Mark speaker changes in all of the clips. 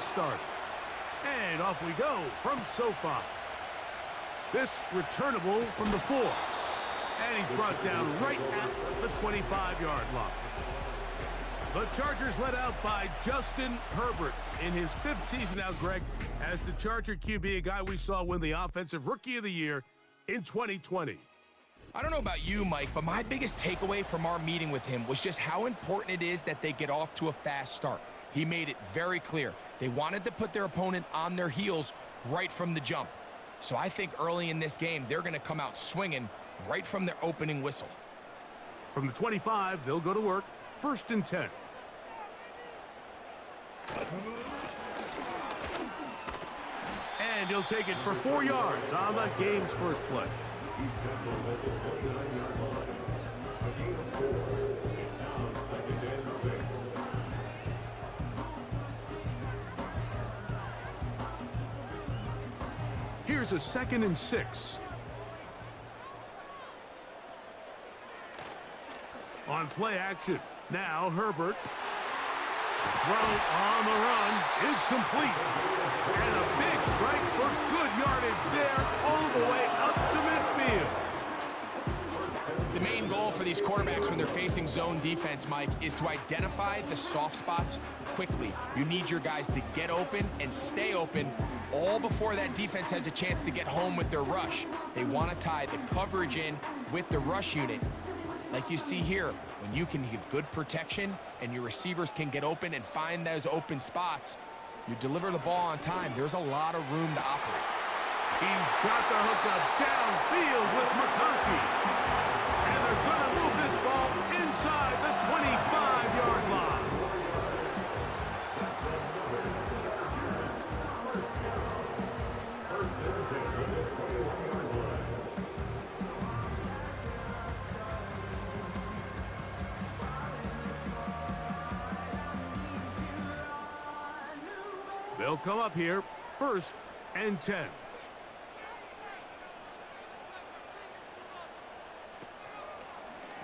Speaker 1: started. And off we go from SoFi. This returnable from the 4. And he's brought down right at the 25-yard line. The Chargers led out by Justin Herbert in his 5th season out, Greg, as the Charger QB, a guy we saw win the Offensive Rookie of the Year in 2020.
Speaker 2: I don't know about you, Mike, but my biggest takeaway from our meeting with him was just how important it is that they get off to a fast start. He made it very clear. They wanted to put their opponent on their heels right from the jump. So I think early in this game, they're going to come out swinging right from their opening whistle.
Speaker 1: From the 25, they'll go to work. 1st and 10. And he'll take it for 4 yards on the game's first play. Here's a 2nd and 6. On play action, now Herbert. Throw on the run is complete. And a big strike for good yardage there all the way up to midfield.
Speaker 2: The main goal for these quarterbacks when they're facing zone defense, Mike, is to identify the soft spots quickly. You need your guys to get open and stay open all before that defense has a chance to get home with their rush. They want to tie the coverage in with the rush unit. Like you see here, when you can give good protection and your receivers can get open and find those open spots, you deliver the ball on time. There's a lot of room to operate.
Speaker 1: He's got the hookup downfield with McConkey. And they're going to move this ball inside the 25-yard line. They'll come up here, 1st and 10.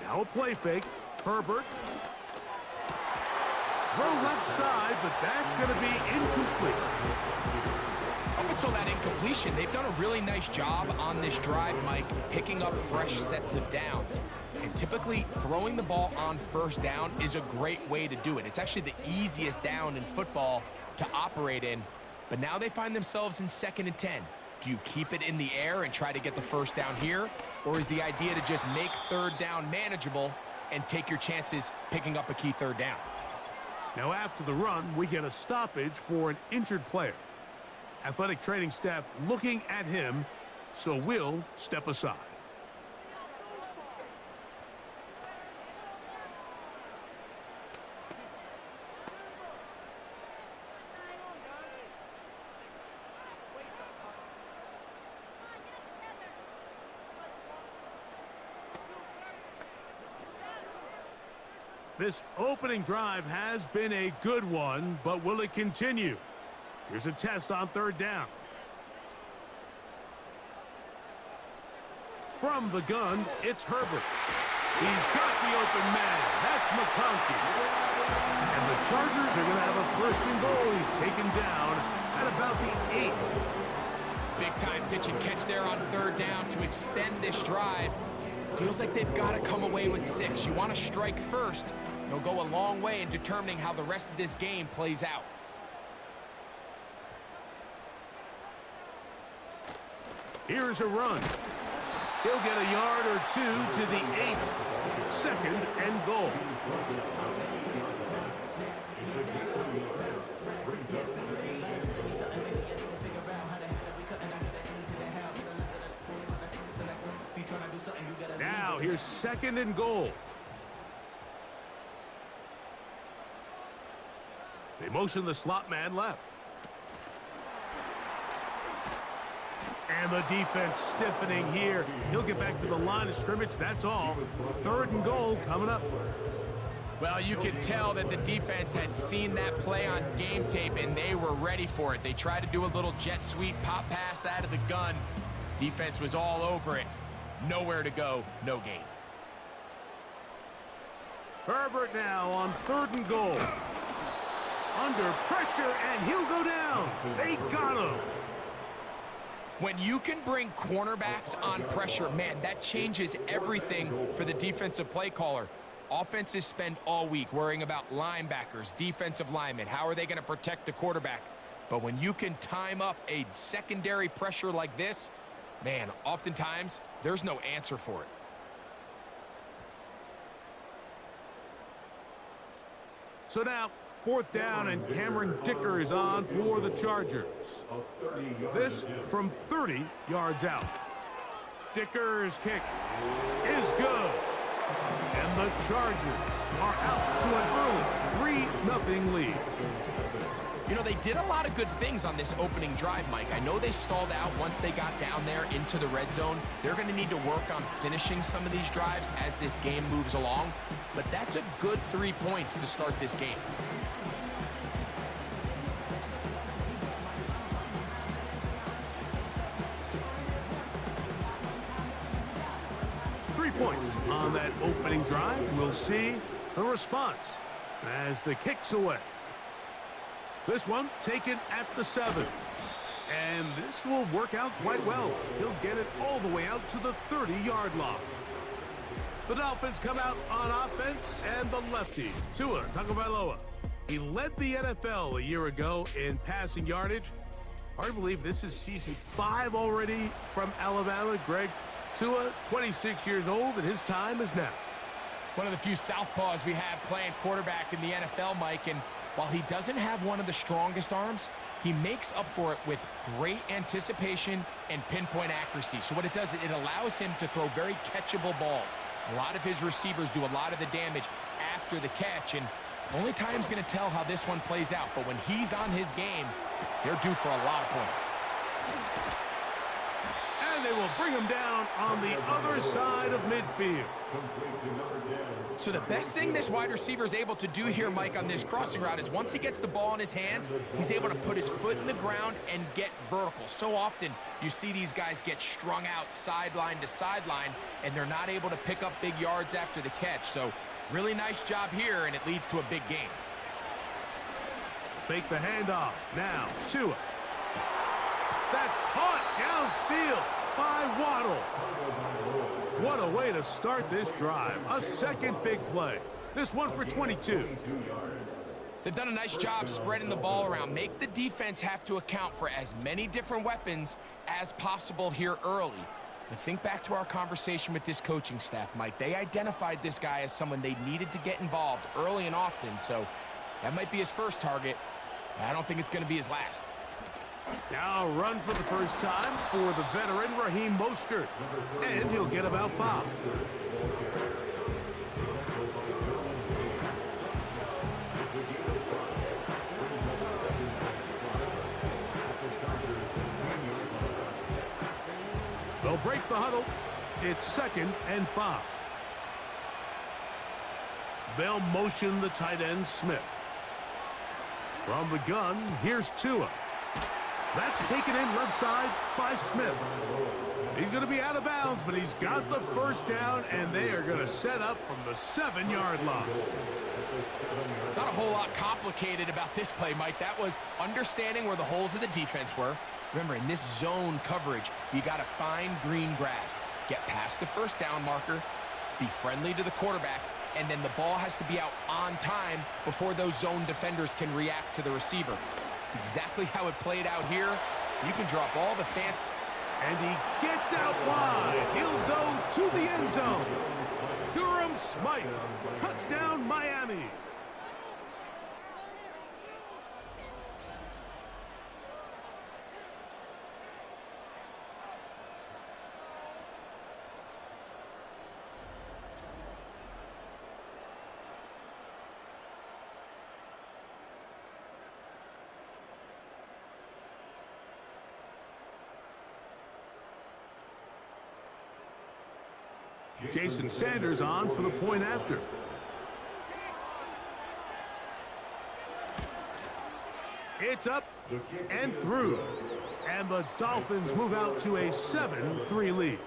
Speaker 1: Now a play fake. Herbert. Throw left side, but that's going to be incomplete.
Speaker 2: Up until that incompletion, they've done a really nice job on this drive, Mike, picking up fresh sets of downs. And typically, throwing the ball on 1st down is a great way to do it. It's actually the easiest down in football to operate in. But now they find themselves in 2nd and 10. Do you keep it in the air and try to get the 1st down here? Or is the idea to just make 3rd down manageable and take your chances picking up a key 3rd down?
Speaker 1: Now after the run, we get a stoppage for an injured player. Athletic training staff looking at him, so we'll step aside. This opening drive has been a good one, but will it continue? Here's a test on 3rd down. From the gun, it's Herbert. He's got the open man. That's McConkey. And the Chargers are going to have a 1st and goal. He's taken down at about the 8.
Speaker 2: Big time pitch and catch there on 3rd down to extend this drive. Feels like they've got to come away with 6. You want to strike first. It'll go a long way in determining how the rest of this game plays out.
Speaker 1: Here's a run. He'll get a yard or 2 to the 8. 2nd and goal. Now here's 2nd and goal. They motion the slot man left. And the defense stiffening here. He'll get back to the line of scrimmage, that's all. 3rd and goal coming up.
Speaker 2: Well, you could tell that the defense had seen that play on game tape, and they were ready for it. They tried to do a little jet sweep pop pass out of the gun. Defense was all over it. Nowhere to go, no gain.
Speaker 1: Herbert now on 3rd and goal. Under pressure, and he'll go down. They got him.
Speaker 2: When you can bring cornerbacks on pressure, man, that changes everything for the defensive play caller. Offenses spend all week worrying about linebackers, defensive linemen. How are they going to protect the quarterback? But when you can time up a secondary pressure like this, man, oftentimes there's no answer for it.
Speaker 1: So now, 4th down, and Cameron Dicker is on for the Chargers. This from 30 yards out. Dicker's kick is good. And the Chargers are out to an early 3-0 lead.
Speaker 2: You know, they did a lot of good things on this opening drive, Mike. I know they stalled out once they got down there into the red zone. They're going to need to work on finishing some of these drives as this game moves along. But that's a good 3 points to start this game.
Speaker 1: Points on that opening drive. We'll see the response as the kick's away. This one taken at the 7. And this will work out quite well. He'll get it all the way out to the 30-yard line. The Dolphins come out on offense, and the lefty, Tua Tagovailoa. He led the NFL a year ago in passing yardage. Hard to believe this is season 5 already from Alabama. Greg, Tua, 26 years old, and his time is now.
Speaker 2: One of the few southpaws we have playing quarterback in the NFL, Mike, and while he doesn't have one of the strongest arms, he makes up for it with great anticipation and pinpoint accuracy. So what it does, it allows him to throw very catchable balls. A lot of his receivers do a lot of the damage after the catch, and only time's going to tell how this one plays out. But when he's on his game, they're due for a lot of points.
Speaker 1: And they will bring him down on the other side of midfield.
Speaker 2: So the best thing this wide receiver is able to do here, Mike, on this crossing route is once he gets the ball in his hands, he's able to put his foot in the ground and get vertical. So often you see these guys get strung out sideline to sideline, and they're not able to pick up big yards after the catch. So really nice job here, and it leads to a big game.
Speaker 1: Fake the handoff. Now, Tua. That's caught downfield by Waddle. What a way to start this drive. A second big play. This one for 22.
Speaker 2: They've done a nice job spreading the ball around. Make the defense have to account for as many different weapons as possible here early. But think back to our conversation with this coaching staff, Mike. They identified this guy as someone they needed to get involved early and often. So that might be his first target. I don't think it's going to be his last.
Speaker 1: Now a run for the first time for the veteran Raheem Mostert. And he'll get about 5. They'll break the huddle. It's 2nd and 5. They'll motion the tight end Smith. From the gun, here's Tua. That's taken in left side by Smith. He's going to be out of bounds, but he's got the first down, and they are going to set up from the 7-yard line.
Speaker 2: Not a whole lot complicated about this play, Mike. That was understanding where the holes of the defense were. Remember, in this zone coverage, you got to find green grass. Get past the first down marker, be friendly to the quarterback, and then the ball has to be out on time before those zone defenders can react to the receiver. It's exactly how it played out here. You can drop all the fancy.
Speaker 1: And he gets out wide. He'll go to the end zone. Durham Smythe. Touchdown, Miami. Jason Sanders on for the point after. It's up and through. And the Dolphins move out to a 7-3 lead.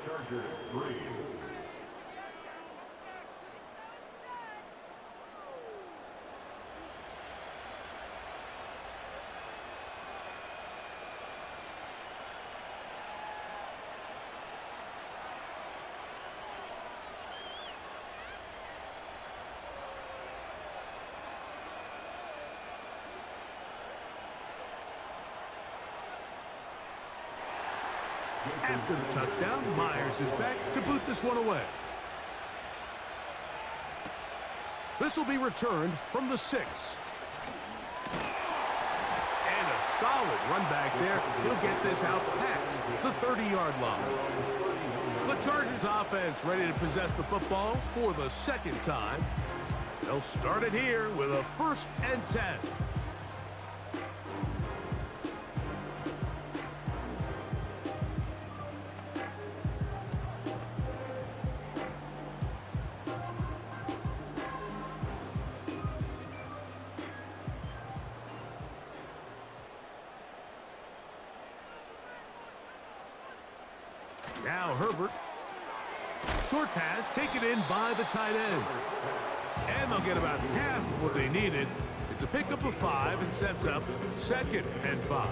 Speaker 1: After the touchdown, Myers is back to boot this one away. This will be returned from the 6. And a solid run back there. He'll get this out past the 30-yard line. The Chargers offense ready to possess the football for the second time. They'll start it here with a 1st and 10. Now Herbert. Short pass taken in by the tight end. And they'll get about half of what they needed. It's a pickup of 5 and sets up 2nd and 5.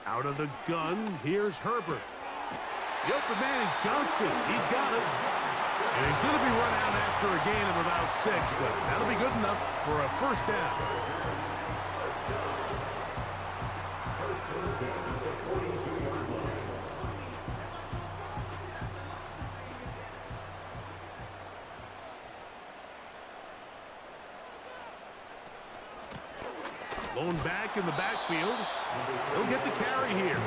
Speaker 1: Out of the gun, here's Herbert. The open man is Johnston. He's got it. And he's going to be run out after a gain of about 6, but that'll be good enough for a 1st down. Blown back in the backfield. He'll get the carry here.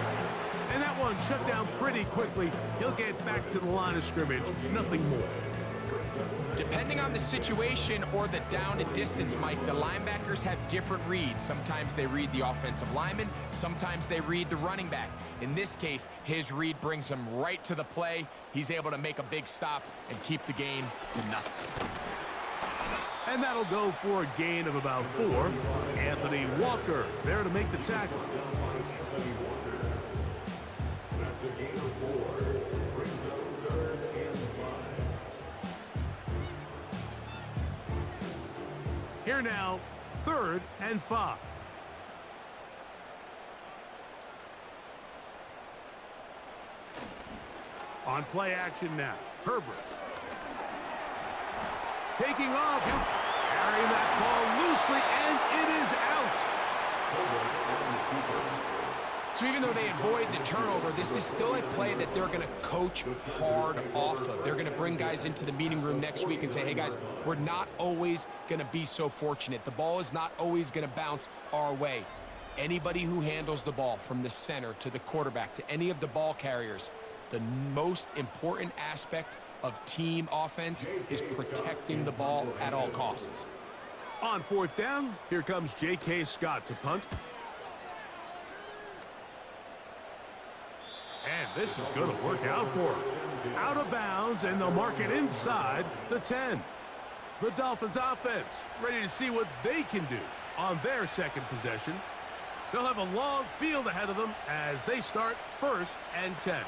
Speaker 1: And that one shut down pretty quickly. He'll get back to the line of scrimmage. Nothing more.
Speaker 2: Depending on the situation or the down and distance, Mike, the linebackers have different reads. Sometimes they read the offensive lineman. Sometimes they read the running back. In this case, his read brings him right to the play. He's able to make a big stop and keep the gain to nothing.
Speaker 1: And that'll go for a gain of about 4. Anthony Walker there to make the tackle. Here now, 3rd and 5. On play action now, Herbert. Taking off, carrying that ball loosely, and it is out.
Speaker 2: So even though they avoid the turnover, this is still a play that they're going to coach hard off of. They're going to bring guys into the meeting room next week and say, hey, guys, we're not always going to be so fortunate. The ball is not always going to bounce our way. Anybody who handles the ball from the center to the quarterback to any of the ball carriers, the most important aspect of team offense is protecting the ball at all costs.
Speaker 1: On 4th down, here comes J.K. Scott to punt. And this is going to work out for him. Out of bounds, and they'll mark it inside the 10. The Dolphins offense ready to see what they can do on their 2nd possession. They'll have a long field ahead of them as they start 1st and 10.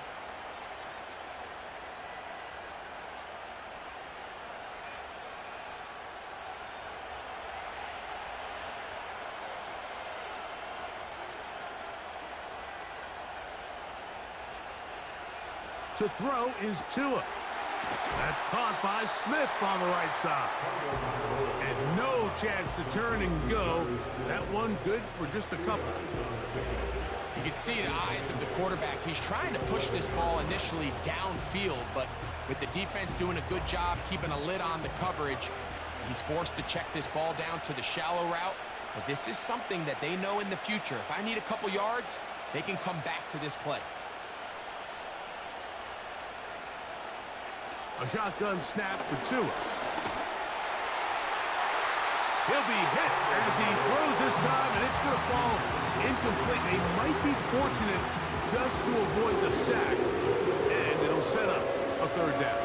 Speaker 1: To throw is Tua. That's caught by Smith on the right side. And no chance to turn and go. That one good for just a couple.
Speaker 2: You can see the eyes of the quarterback. He's trying to push this ball initially downfield, but with the defense doing a good job keeping a lid on the coverage, he's forced to check this ball down to the shallow route. But this is something that they know in the future. If I need a couple yards, they can come back to this play.
Speaker 1: A shotgun snap for Tua. He'll be hit as he throws this time, and it's going to fall incomplete. They might be fortunate just to avoid the sack, and it'll set up a 3rd down.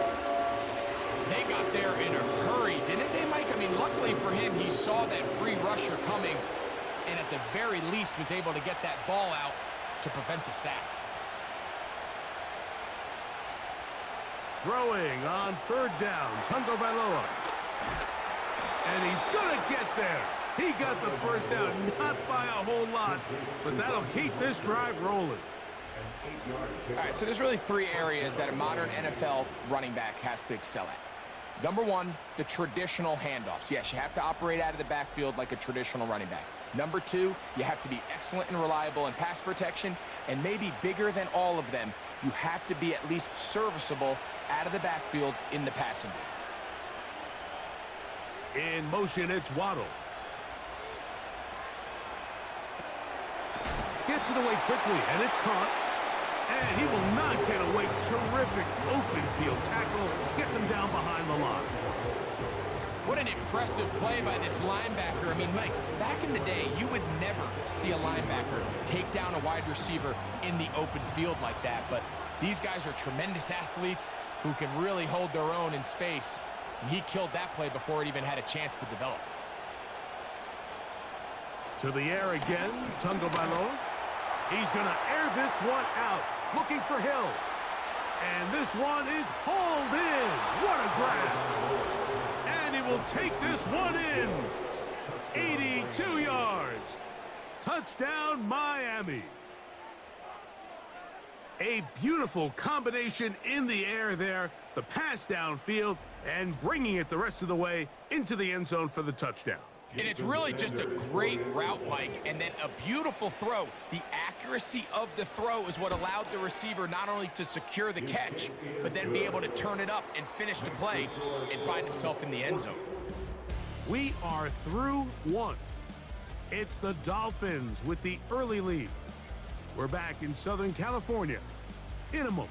Speaker 2: They got there in a hurry, didn't they, Mike? I mean, luckily for him, he saw that free rusher coming, and at the very least was able to get that ball out to prevent the sack.
Speaker 1: Throwing on 3rd down, Tungo Bailoa. And he's going to get there. He got the 1st down, not by a whole lot, but that'll keep this drive rolling.
Speaker 2: All right, so there's really 3 areas that a modern NFL running back has to excel at. Number 1, the traditional handoffs. Yes, you have to operate out of the backfield like a traditional running back. Number 2, you have to be excellent and reliable in pass protection, and maybe bigger than all of them, you have to be at least serviceable out of the backfield in the passing game.
Speaker 1: In motion, it's Waddle. Gets it away quickly, and it's caught. And he will not get away. Terrific open field tackle. Gets him down behind the line.
Speaker 2: What an impressive play by this linebacker. I mean, Mike, back in the day, you would never see a linebacker take down a wide receiver in the open field like that. But these guys are tremendous athletes who can really hold their own in space. And he killed that play before it even had a chance to develop.
Speaker 1: To the air again, Tagovailoa. He's going to air this one out, looking for Hill. And this one is hauled in. What a grab. And he will take this one in. 82 yards. Touchdown, Miami. A beautiful combination in the air there. The pass downfield and bringing it the rest of the way into the end zone for the touchdown.
Speaker 2: And it's really just a great route, Mike, and then a beautiful throw. The accuracy of the throw is what allowed the receiver not only to secure the catch, but then be able to turn it up and finish the play and find himself in the end zone.
Speaker 1: We are through 1. It's the Dolphins with the early lead. We're back in Southern California in a moment.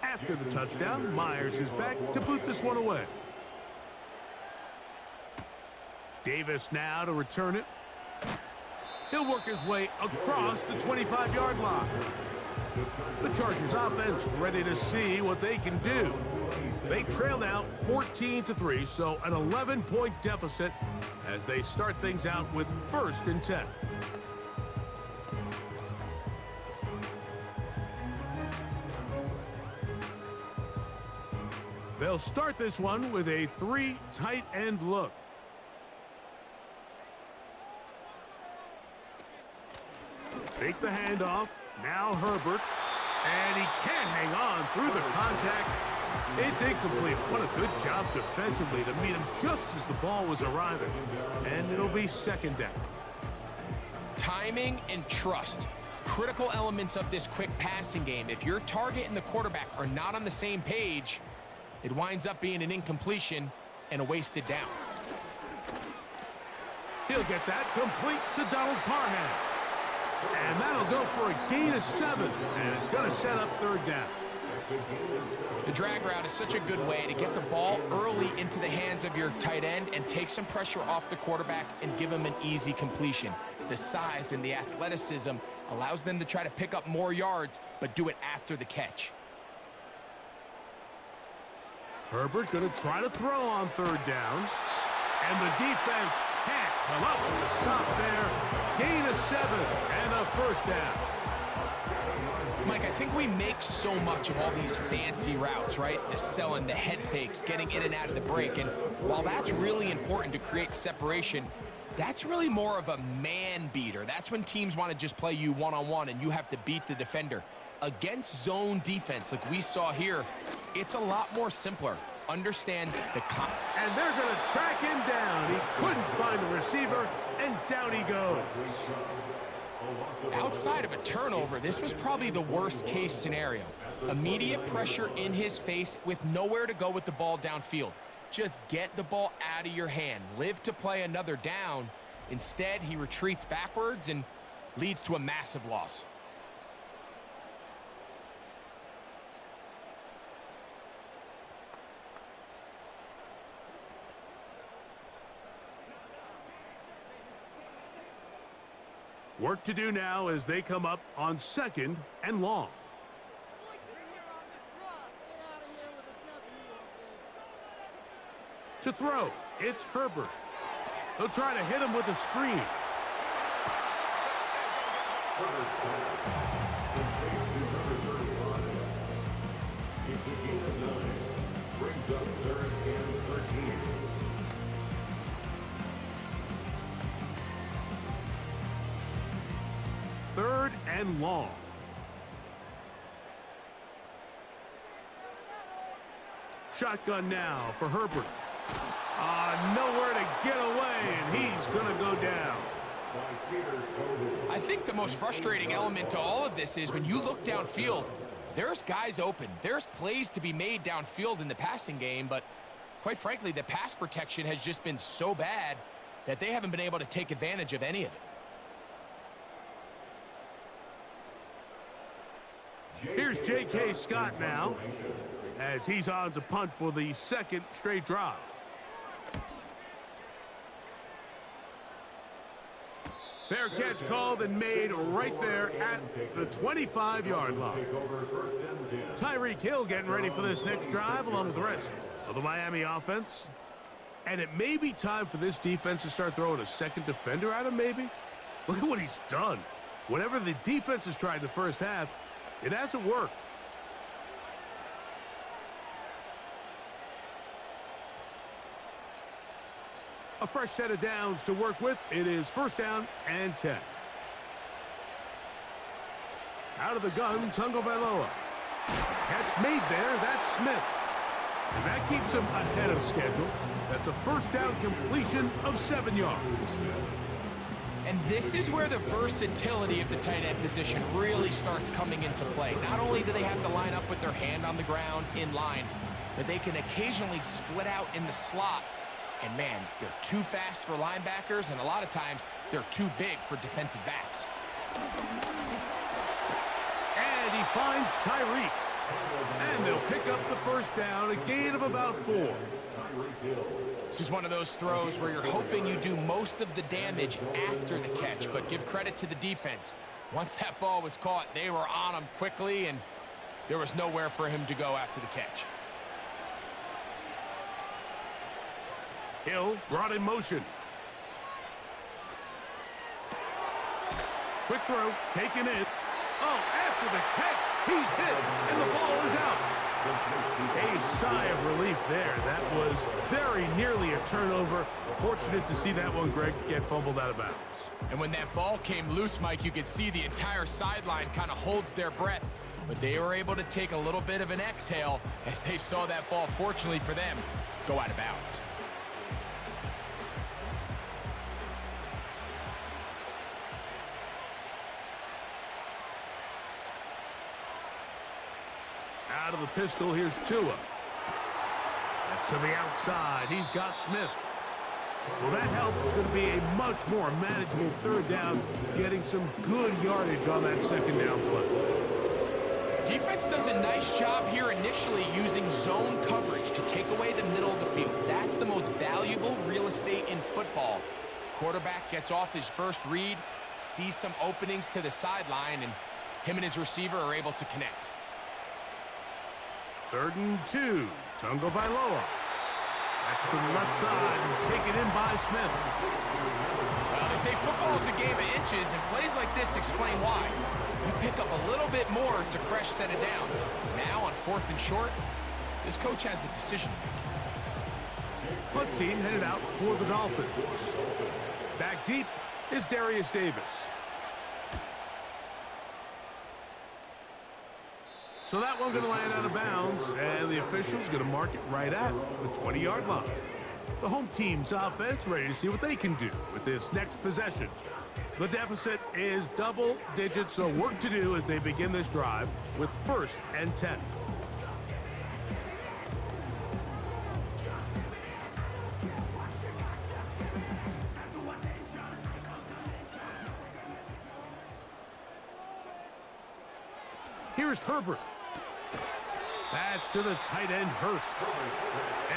Speaker 1: After the touchdown, Myers is back to boot this one away. Davis now to return it. He'll work his way across the 25-yard line. The Chargers offense ready to see what they can do. They trail now 14-3, so an 11-point deficit as they start things out with 1st and 10. They'll start this one with a 3 tight end look. Fake the handoff. Now Herbert. And he can't hang on through the contact. It's incomplete. What a good job defensively to meet him just as the ball was arriving. And it'll be 2nd down.
Speaker 2: Timing and trust. Critical elements of this quick passing game. If your target and the quarterback are not on the same page, it winds up being an incompletion and a wasted down.
Speaker 1: He'll get that complete to Donald Parham. And that'll go for a gain of 7. And it's going to set up 3rd down.
Speaker 2: The drag route is such a good way to get the ball early into the hands of your tight end and take some pressure off the quarterback and give him an easy completion. The size and the athleticism allows them to try to pick up more yards, but do it after the catch.
Speaker 1: Herbert going to try to throw on 3rd down. And the defense can't come up with a stop there. Gain of 7 and a 1st down.
Speaker 2: Mike, I think we make so much of all these fancy routes, right? The selling, the head fakes, getting in and out of the break. And while that's really important to create separation, that's really more of a man beater. That's when teams want to just play you one-on-one and you have to beat the defender. Against zone defense like we saw here, it's a lot more simpler. Understand the
Speaker 1: and they're going to track him down. He couldn't find the receiver, and down he goes.
Speaker 2: Outside of a turnover, this was probably the worst case scenario. Immediate pressure in his face with nowhere to go with the ball downfield. Just get the ball out of your hand. Live to play another down. Instead, he retreats backwards and leads to a massive loss.
Speaker 1: Work to do now as they come up on 2nd and long. To throw, it's Herbert. He'll try to hit him with a screen.
Speaker 3: Brings up 3rd and 13.
Speaker 1: Third and long. Shotgun now for Herbert. Nowhere to get away, and he's going to go down.
Speaker 2: I think the most frustrating element to all of this is when you look downfield, there's guys open. There's plays to be made downfield in the passing game, but quite frankly, the pass protection has just been so bad that they haven't been able to take advantage of any of it.
Speaker 1: Here's J.K. Scott now, as he's on to punt for the 2nd straight drive. Fair catch called and made right there at the 25-yard line. Tyreek Hill getting ready for this next drive along with the rest of the Miami offense. And it may be time for this defense to start throwing a second defender at him, maybe. Look at what he's done. Whatever the defense has tried in the first half, it hasn't worked. A fresh set of downs to work with. It is 1st down and 10. Out of the gun, Tagovailoa. Catch made there. That's Smith. And that keeps him ahead of schedule. That's a 1st down completion of 7 yards.
Speaker 2: And this is where the versatility of the tight end position really starts coming into play. Not only do they have to line up with their hand on the ground in line, but they can occasionally split out in the slot. And man, they're too fast for linebackers, and a lot of times they're too big for defensive backs.
Speaker 1: And he finds Tyreek. And they'll pick up the 1st down, a gain of about 4.
Speaker 2: This is one of those throws where you're hoping you do most of the damage after the catch, but give credit to the defense. Once that ball was caught, they were on him quickly, and there was nowhere for him to go after the catch.
Speaker 1: Hill brought in motion. Quick throw, taken in. Oh, after the catch, he's hit, and the ball is out. A sigh of relief there. That was very nearly a turnover. Fortunate to see that one, Greg, get fumbled out of bounds.
Speaker 2: And when that ball came loose, Mike, you could see the entire sideline kind of holds their breath. But they were able to take a little bit of an exhale as they saw that ball, fortunately for them, go out of bounds.
Speaker 1: Out of the pistol, here's Tua. That's to the outside. He's got Smith. Well, that helps. It's going to be a much more manageable 3rd down, getting some good yardage on that 2nd down play.
Speaker 2: Defense does a nice job here initially using zone coverage to take away the middle of the field. That's the most valuable real estate in football. Quarterback gets off his first read, sees some openings to the sideline, and him and his receiver are able to connect.
Speaker 1: 3rd and 2. Tagovailoa. That's to the left side and taken in by Smith.
Speaker 2: Well, they say football is a game of inches, and plays like this explain why. You pick up a little bit more. It's a fresh set of downs. Now on 4th and short, this coach has the decision to make.
Speaker 1: Punt team headed out for the Dolphins. Back deep is Darius Davis. So that one going to land out of bounds, and the official's going to mark it right at the 20-yard line. The home team's offense ready to see what they can do with this next possession. The deficit is double digits, so work to do as they begin this drive with 1st and 10. Here's Herbert. That's to the tight end, Hurst.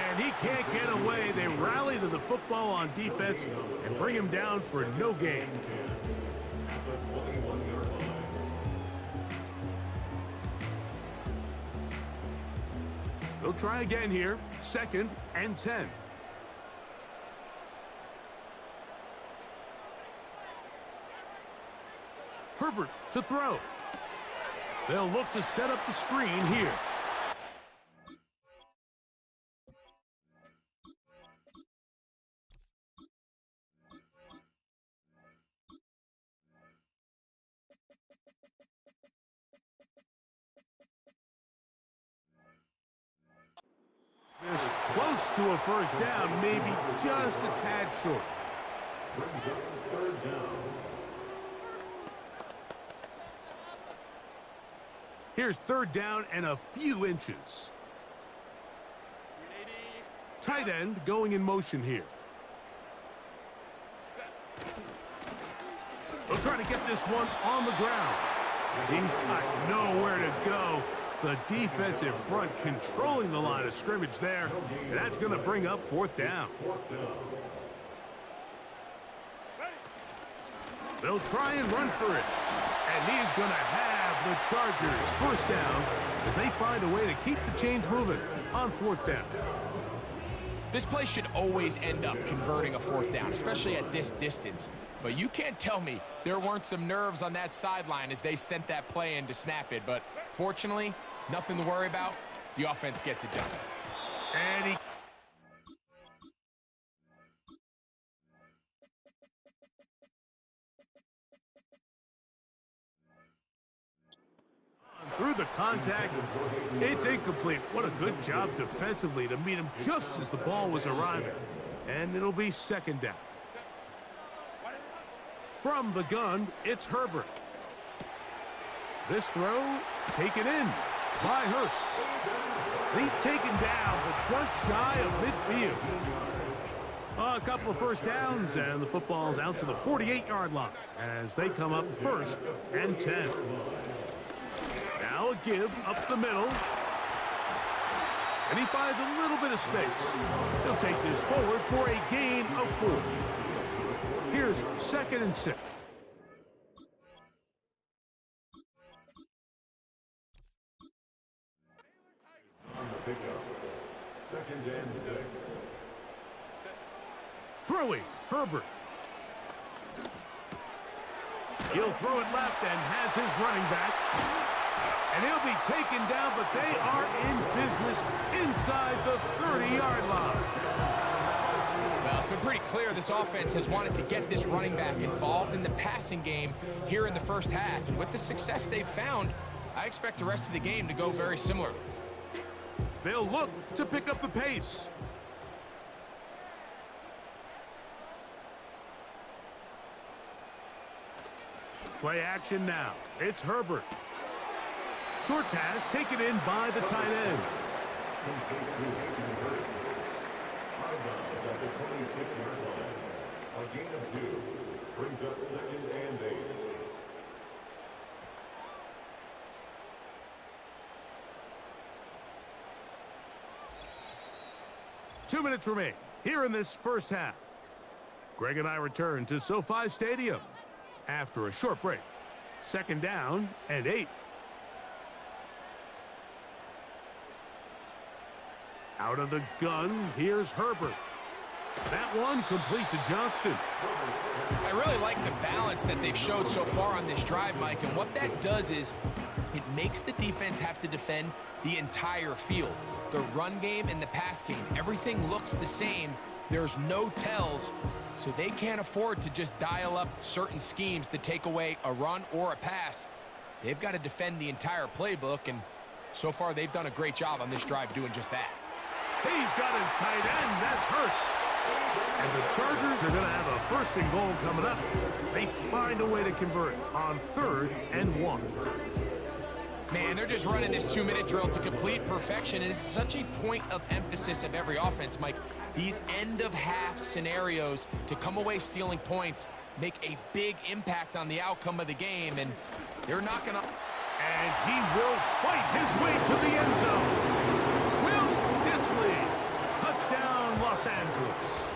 Speaker 1: And he can't get away. They rally to the football on defense and bring him down for no gain.
Speaker 3: the 21-yard line.
Speaker 1: They'll try again here. 2nd and 10. Herbert to throw. They'll look to set up the screen here. This close to a first down, maybe just a tad short.
Speaker 3: Brings up 3rd down.
Speaker 1: Here's 3rd down and a few inches. Tight end going in motion here. They'll try to get this one on the ground. He's got nowhere to go. The defensive front controlling the line of scrimmage there. And that's going to bring up 4th down. They'll try and run for it. And he's going to have the Chargers 1st down as they find a way to keep the chains moving on 4th down.
Speaker 2: This play should always end up converting a 4th down, especially at this distance. But you can't tell me there weren't some nerves on that sideline as they sent that play in to snap it. But fortunately, nothing to worry about. The offense gets it done.
Speaker 1: And he through the contact. It's incomplete. What a good job defensively to meet him just as the ball was arriving. And it'll be 2nd down. From the gun, it's Herbert. This throw taken in by Hurst. He's taken down, but just shy of midfield. A couple of first downs, and the football's out to the 48-yard line as they come up 1st and 10. Now a give up the middle. And he finds a little bit of space. He'll take this forward for a gain of 4. Here's 2nd and 6.
Speaker 3: On the pickup. 2nd and 6.
Speaker 1: Throwing, Herbert. He'll throw it left and has his running back. And he'll be taken down, but they are in business inside the 30-yard line.
Speaker 2: Well, it's been pretty clear this offense has wanted to get this running back involved in the passing game here in the 1st half. And with the success they've found, I expect the rest of the game to go very similar.
Speaker 1: They'll look to pick up the pace. Play action now. It's Herbert. Short pass taken in by the tight end.
Speaker 3: At the 26-yard line. A gain of 2. Brings up 2nd and 8.
Speaker 1: Two minutes remain here in this 1st half. Greg and I return to SoFi Stadium after a short break. 2nd down and 8. Out of the gun, here's Herbert. That one complete to Johnston.
Speaker 2: I really like the balance that they've showed so far on this drive, Mike, and what that does is it makes the defense have to defend the entire field. The run game and the pass game, everything looks the same. There's no tells, so they can't afford to just dial up certain schemes to take away a run or a pass. They've got to defend the entire playbook, and so far they've done a great job on this drive doing just that.
Speaker 1: He's got his tight end. That's Hurst. And the Chargers are going to have a 1st and goal coming up. They find a way to convert on 3rd and 1.
Speaker 2: Man, they're just running this 2-minute drill to complete perfection. And it's such a point of emphasis of every offense, Mike. These end-of-half scenarios to come away stealing points make a big impact on the outcome of the game. And they're not going to...
Speaker 1: And he will fight his way to the end zone. Will Disley. Touchdown, Los Angeles.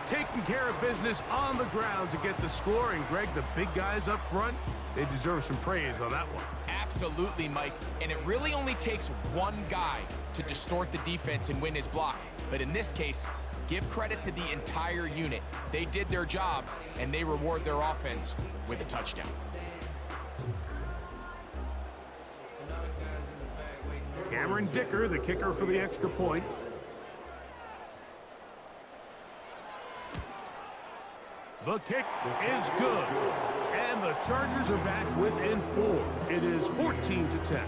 Speaker 1: taking care of business on the ground to get the score. And, Greg, the big guys up front, they deserve some praise on that one.
Speaker 2: Absolutely, Mike. And it really only takes one guy to distort the defense and win his block. But in this case, give credit to the entire unit. They did their job, and they reward their offense with a touchdown.
Speaker 1: Cameron Dicker, the kicker for the extra point. The kick is good. And the Chargers are back within 4. It is 14-10.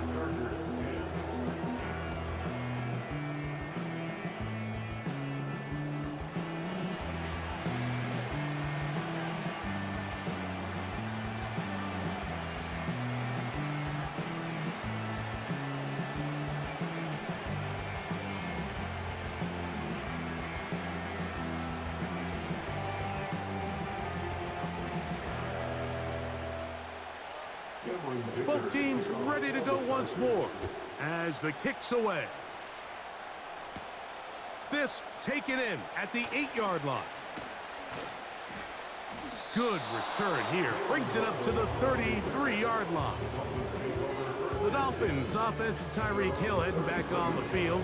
Speaker 1: Both teams ready to go once more as the kick's away. This taken in at the 8-yard line. Good return here. Brings it up to the 33-yard line. The Dolphins offense and Tyreek Hill heading back on the field.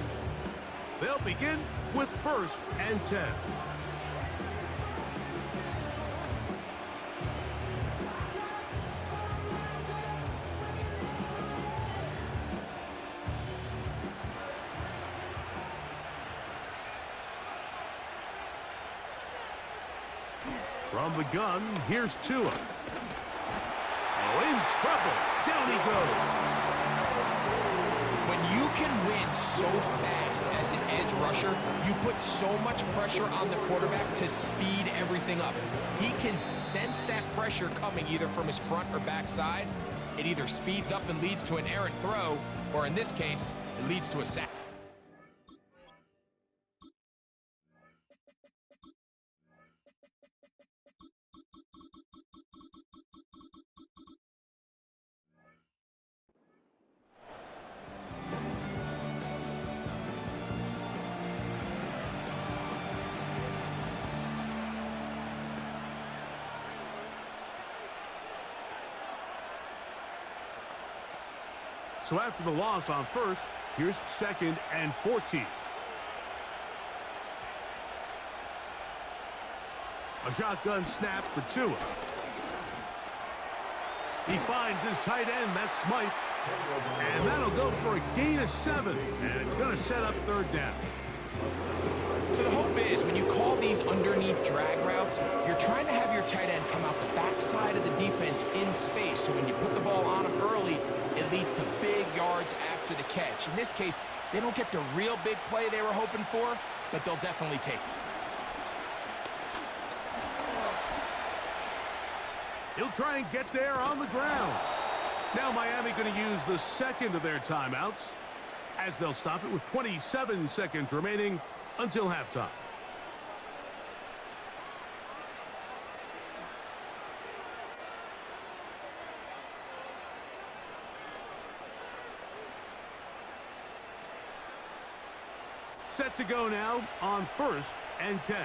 Speaker 1: They'll begin with 1st and 10. From the gun, here's Tua. Oh, in trouble. Down he goes.
Speaker 2: When you can win so fast as an edge rusher, you put so much pressure on the quarterback to speed everything up. He can sense that pressure coming either from his front or back side. It either speeds up and leads to an errant throw, or in this case, it leads to a sack.
Speaker 1: So after the loss on 1st, here's 2nd and 14. A shotgun snap for Tua. He finds his tight end, that's Smythe. And that'll go for a gain of 7. And it's going to set up 3rd down.
Speaker 2: So the hope is when you call these underneath drag routes, you're trying to have your tight end come out the backside of the defense in space. So when you put the ball on him early, it leads to big yards after the catch. In this case, they don't get the real big play they were hoping for, but they'll definitely take it.
Speaker 1: He'll try and get there on the ground. Now Miami going to use the 2nd of their timeouts as they'll stop it with 27 seconds remaining until halftime. Set to go now on 1st and 10.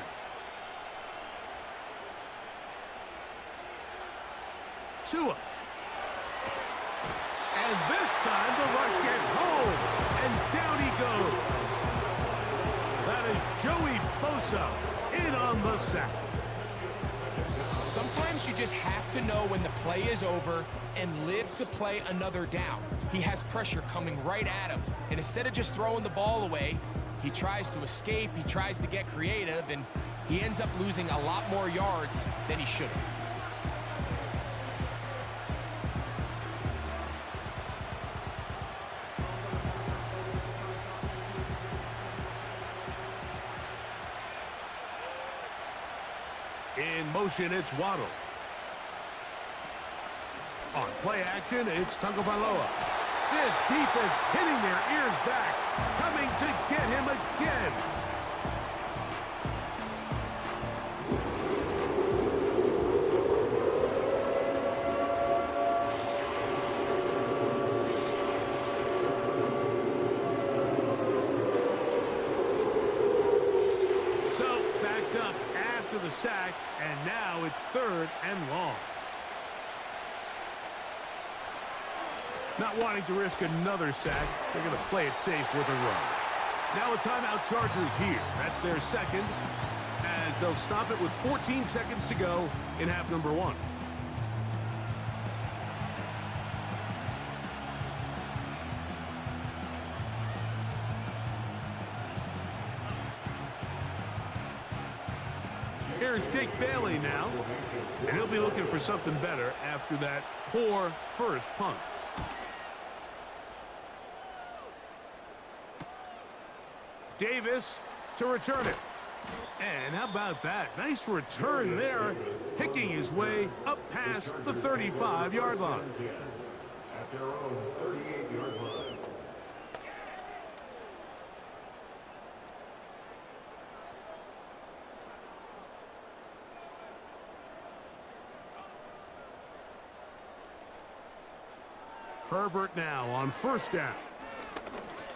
Speaker 1: Tua. And this time the rush gets home. And down he goes. That is Joey Bosa in on the sack.
Speaker 2: Sometimes you just have to know when the play is over and live to play another down. He has pressure coming right at him. And instead of just throwing the ball away, he tries to escape, he tries to get creative, and he ends up losing a lot more yards than he should have.
Speaker 1: In motion, it's Waddle. On play action, it's Tagovailoa. This defense pinning their ears back, coming to get him again. So, backed up after the the sack, and now it's 3rd and long. Not wanting to risk another sack, they're going to play it safe with a run. Now a timeout Chargers here. That's their second, as they'll stop it with 14 seconds to go in half number 1. Here's Jake Bailey now, and he'll be looking for something better after that poor first punt. Davis to return it. And how about that? Nice return there, picking his way up past the 35-yard line.
Speaker 3: At their own 38-yard line.
Speaker 1: Herbert now on 1st down.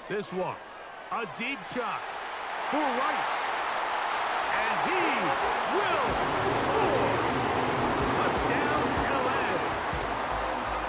Speaker 1: This one, a deep shot for Rice. And he will score. Touchdown, LA.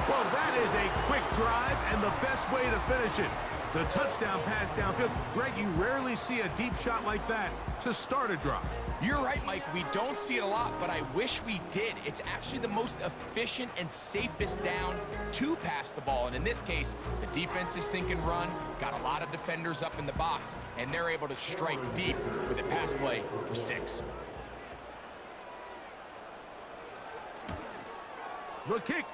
Speaker 1: Well, that is a quick drive and the best way to finish it. The touchdown pass downfield. Greg, you rarely see a deep shot like that to start a drive.
Speaker 2: You're right, Mike. We don't see it a lot, but I wish we did. It's actually the most efficient and safest down to pass the ball. And in this case, the defense is thinking run, got a lot of defenders up in the box, and they're able to strike deep with a pass play for 6.
Speaker 1: The kick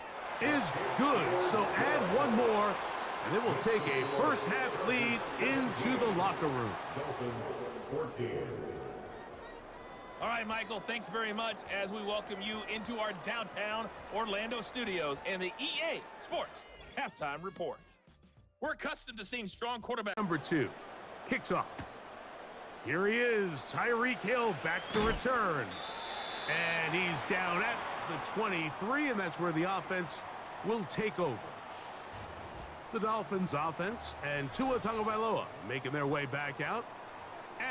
Speaker 1: is good, so add one more, and it will take a first-half lead into the locker room.
Speaker 3: Dolphins 14.
Speaker 4: All right, Michael, thanks very much as we welcome you into our downtown Orlando studios and the EA Sports Halftime Report. We're accustomed to seeing strong quarterbacks.
Speaker 1: Number 2 kicks off. Here he is, Tyreek Hill back to return. And he's down at the 23, and that's where the offense will take over. The Dolphins offense and Tua Tagovailoa making their way back out.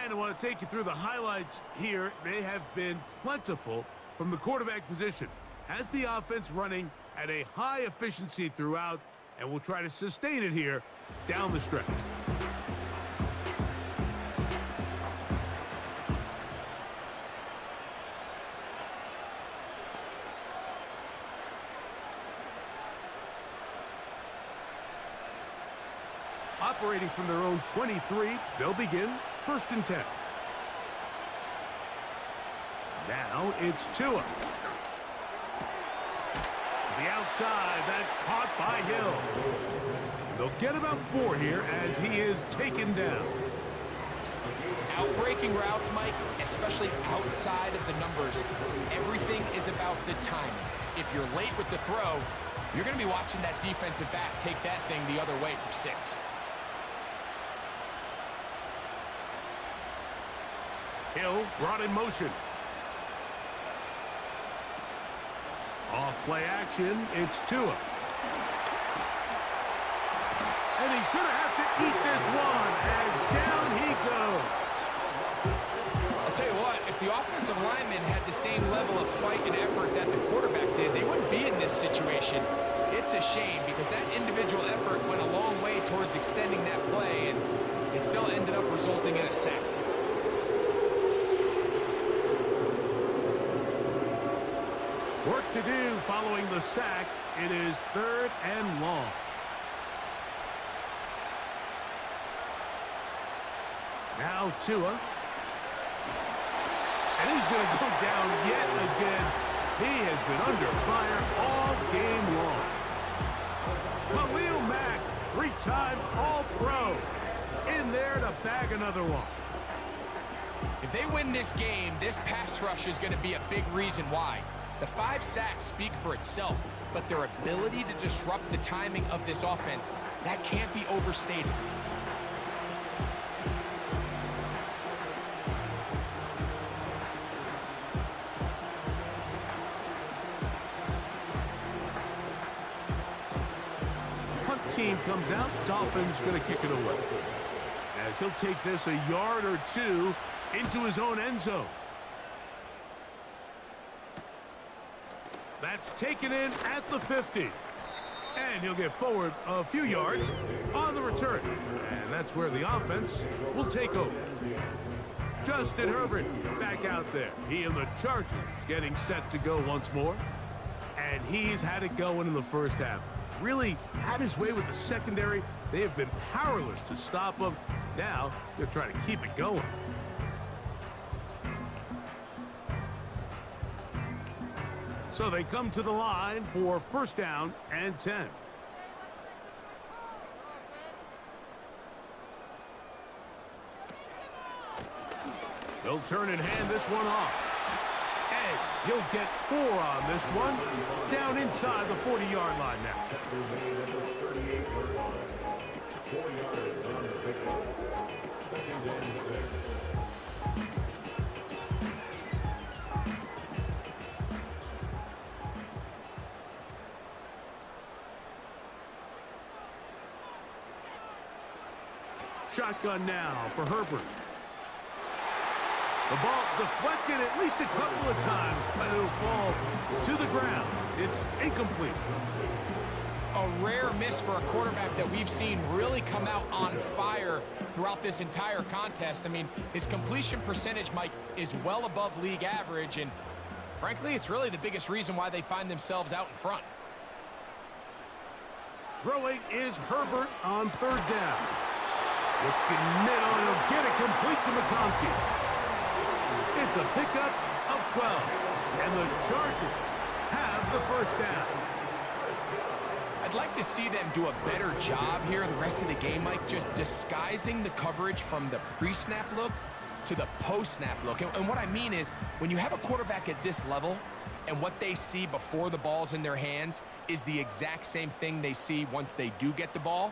Speaker 1: And I want to take you through the highlights here. They have been plentiful from the quarterback position. Has the offense running at a high efficiency throughout, and we'll try to sustain it here down the stretch. Operating from their own 23, they'll begin 1st and 10. Now it's Tua. To the outside, that's caught by Hill. They'll get about 4 here as he is taken down.
Speaker 2: Outbreaking routes, Mike, especially outside of the numbers, everything is about the timing. If you're late with the throw, you're going to be watching that defensive back take that thing the other way for 6.
Speaker 1: Hill brought in motion. Off play action, it's Tua. And he's going to have to eat this one as down he goes.
Speaker 2: I'll tell you what, if the offensive lineman had the same level of fight and effort that the quarterback did, they wouldn't be in this situation. It's a shame because that individual effort went a long way towards extending that play, and it still ended up resulting in a sack.
Speaker 1: Work to do following the sack. It is 3rd and long. Now Tua. And he's going to go down yet again. He has been under fire all game long. Khalil Mack, 3-time All-Pro, in there to bag another one.
Speaker 2: If they win this game, this pass rush is going to be a big reason why. The 5 sacks speak for itself, but their ability to disrupt the timing of this offense, that can't be overstated.
Speaker 1: Punt team comes out. Dolphins going to kick it away, as he'll take this a yard or 2 into his own end zone. That's taken in at the 50. And he'll get forward a few yards on the return. And that's where the offense will take over. Justin Herbert back out there. He and the Chargers getting set to go once more. And he's had it going in the first half. Really had his way with the secondary. They have been powerless to stop him. Now they're trying to keep it going. So they come to the line for first down and 10. He'll turn and hand this one off. And he'll get 4 on this one. Down inside the 40-yard line now.
Speaker 3: 4 yards on the pickup. Second and 6.
Speaker 1: Shotgun now for Herbert. The ball deflected at least a couple of times, but it'll fall to the ground. It's incomplete.
Speaker 2: A rare miss for a quarterback that we've seen really come out on fire throughout this entire contest. I mean, his completion percentage, Mike, is well above league average, and frankly, it's really the biggest reason why they find themselves out in front.
Speaker 1: Throwing is Herbert on third down. Looking middle, and he'll get it complete to McConkey. It's a pickup of 12, and the Chargers have the first down.
Speaker 2: I'd like to see them do a better job here the rest of the game, Mike, just disguising the coverage from the pre-snap look to the post-snap look. And what I mean is, when you have a quarterback at this level, and what they see before the ball's in their hands is the exact same thing they see once they do get the ball,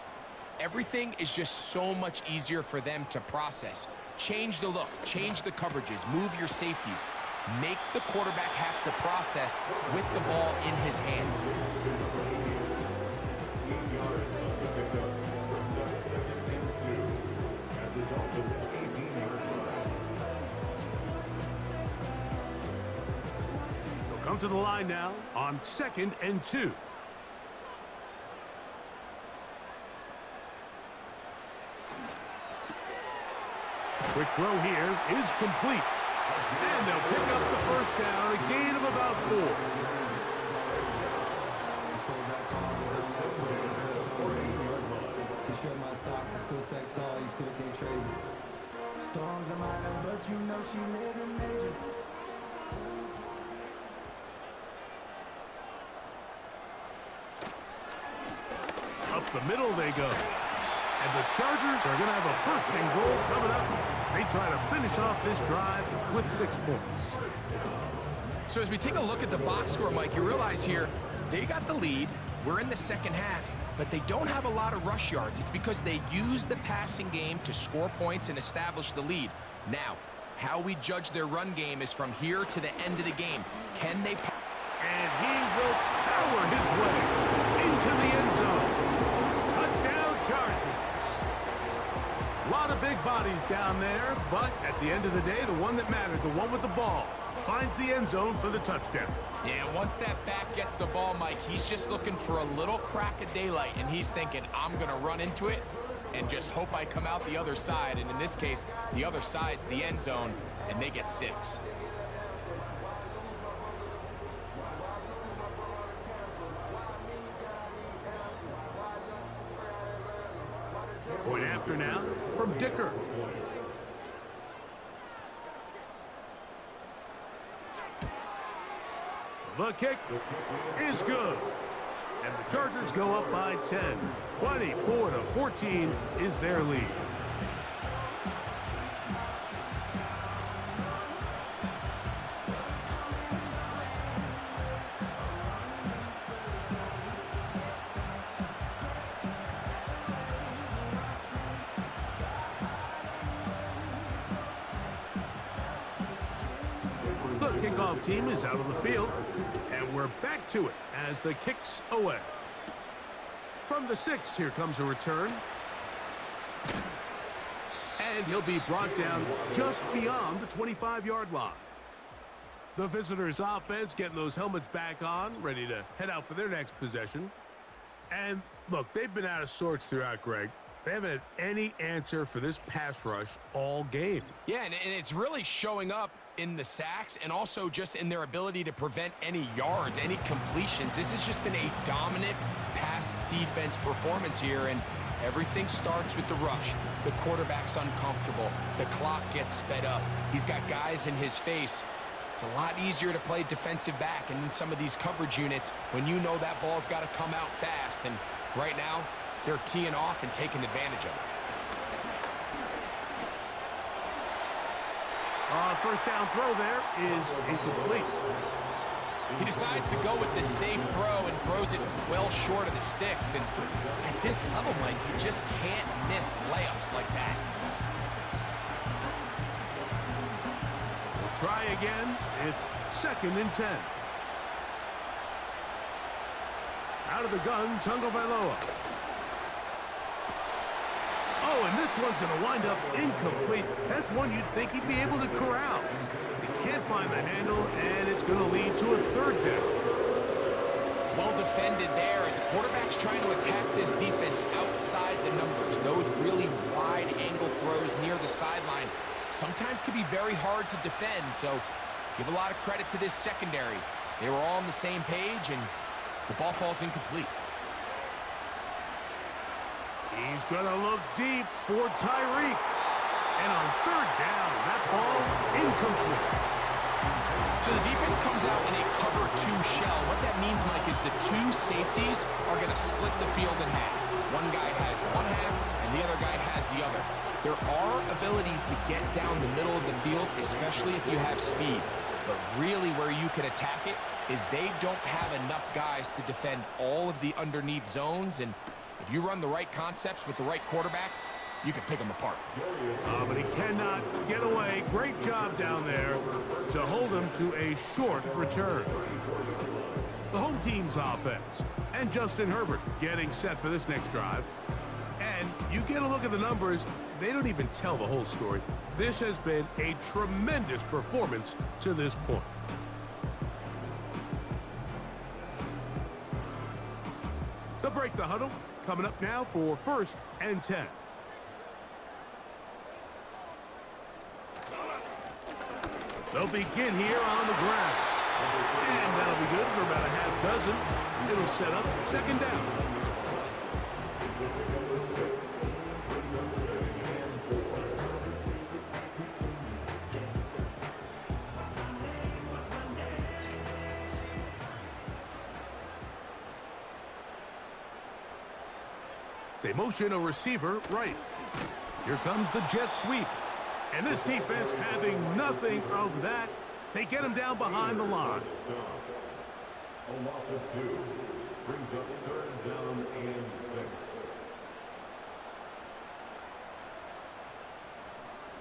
Speaker 2: everything is just so much easier for them to process. Change the look, change the coverages, move your safeties. Make the quarterback have to process with the ball in his hand.
Speaker 3: 18 yards on the pickup. Brings up second and 2 at the Dolphins' 18-yard line.
Speaker 1: They'll come to the line now on 2nd and 2. Quick throw here is complete. And they'll pick up the first down, a gain of about 4.
Speaker 5: To show my stock, I still stack tall, you still can't trade me. Storms are minor, but you know she living major.
Speaker 1: Up the middle they go. And the Chargers are going to have a first and goal coming up. They try to finish off this drive with 6 points.
Speaker 2: So as we take a look at the box score, Mike, you realize here, they got the lead. We're in the second half, but they don't have a lot of rush yards. It's because they use the passing game to score points and establish the lead. Now, how we judge their run game is from here to the end of the game. Can they...
Speaker 1: And he will power his way into the end zone. Touchdown, Chargers. A lot of big bodies down there, but at the end of the day, the one that mattered, the one with the ball, finds the end zone for the touchdown.
Speaker 2: Yeah, once that back gets the ball, Mike, he's just looking for a little crack of daylight, and he's thinking, I'm going to run into it and just hope I come out the other side. And in this case, the other side's the end zone, and they get 6.
Speaker 1: Point after now from Dicker. The kick is good. And the Chargers go up by 10. 24-14 is their lead. The kickoff team is out on the field, and we're back to it as the kick's away. From the 6, here comes a return. And he'll be brought down just beyond the 25-yard line. The visitors' offense getting those helmets back on, ready to head out for their next possession. And look, they've been out of sorts throughout, Greg. They haven't had any answer for this pass rush all game.
Speaker 2: Yeah, and it's really showing up in the sacks and also just in their ability to prevent any yards, any completions. This has just been a dominant pass defense performance here, and everything starts with the rush. The quarterback's uncomfortable. The clock gets sped up. He's got guys in his face. It's a lot easier to play defensive back and in some of these coverage units when you know that ball's got to come out fast. And right now, they're teeing off and taking advantage of it.
Speaker 1: First down throw there is incomplete.
Speaker 2: He decides to go with the safe throw and throws it well short of the sticks. And at this level, Mike, you just can't miss layups like that.
Speaker 1: We'll try again. It's 2nd and 10. Out of the gun, Tagovailoa. Oh, and this one's going to wind up incomplete. That's one you'd think he'd be able to corral. He can't find the handle, and it's going to lead to a 3rd down.
Speaker 2: Well defended there, and the quarterback's trying to attack this defense outside the numbers. Those really wide angle throws near the sideline sometimes can be very hard to defend, so give a lot of credit to this secondary. They were all on the same page, and the ball falls incomplete.
Speaker 1: He's going to look deep for Tyreek. And on 3rd down, that ball incomplete.
Speaker 2: So the defense comes out in a cover 2 shell. What that means, Mike, is the 2 safeties are going to split the field in half. One guy has one half, and the other guy has the other. There are abilities to get down the middle of the field, especially if you have speed. But really where you can attack it is they don't have enough guys to defend all of the underneath zones, and if you run the right concepts with the right quarterback, you can pick them apart.
Speaker 1: But he cannot get away. Great job down there to hold him to a short return. The home team's offense and Justin Herbert getting set for this next drive. And you get a look at the numbers, they don't even tell the whole story. This has been a tremendous performance to this point. They'll break the huddle. Coming up now for 1st and 10. They'll begin here on the ground. And that'll be good for about a half dozen. It'll set up 2nd down. They motion a receiver right. Here comes the jet sweep. And this defense having nothing of that. They get him down behind the line.
Speaker 3: A loss of 2 brings up 3rd down and 6.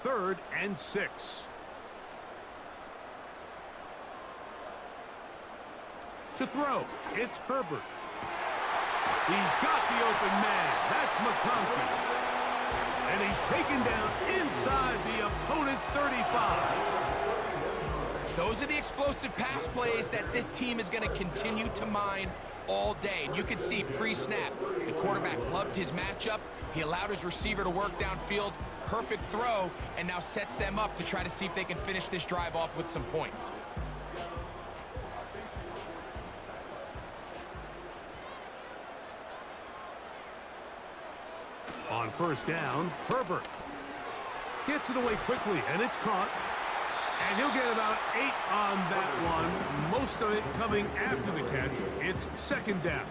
Speaker 1: 3rd and 6. To throw, it's Herbert. He's got the open man. That's McConkey. And he's taken down inside the opponent's 35.
Speaker 2: Those are the explosive pass plays that this team is going to continue to mine all day. And you can see pre-snap, the quarterback loved his matchup. He allowed his receiver to work downfield. Perfect throw, and now sets them up to try to see if they can finish this drive off with some points.
Speaker 1: On 1st down, Herbert gets it away quickly, and it's caught. And he'll get about 8 on that one, most of it coming after the catch. It's 2nd down.